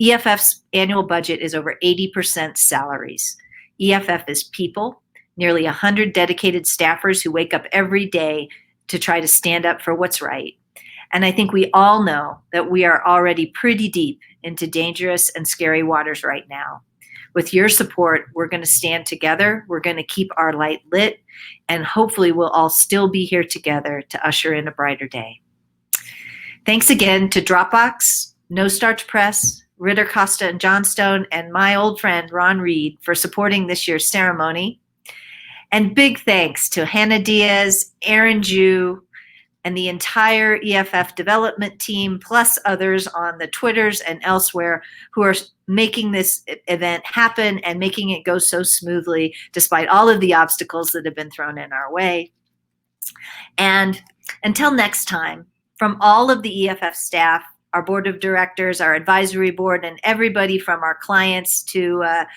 Speaker 4: EFF's annual budget is over 80% salaries. EFF is people, nearly 100 dedicated staffers who wake up every day to try to stand up for what's right. And I think we all know that we are already pretty deep into dangerous and scary waters right now. With your support, we're going to stand together, we're going to keep our light lit, and hopefully we'll all still be here together to usher in a brighter day. Thanks again to Dropbox, No Starch Press, Ritter Costa and Johnstone, and my old friend Ron Reed for supporting this year's ceremony. And big thanks to Hannah Diaz, Aaron Jew, and the entire EFF development team, plus others on the Twitters and elsewhere who are making this event happen and making it go so smoothly despite all of the obstacles that have been thrown in our way. And until next time, from all of the EFF staff, our board of directors, our advisory board, and everybody from our clients to our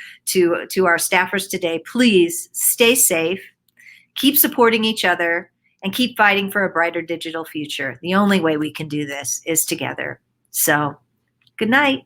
Speaker 4: staffers today, please stay safe, keep supporting each other, and keep fighting for a brighter digital future. The only way we can do this is together. So, good night.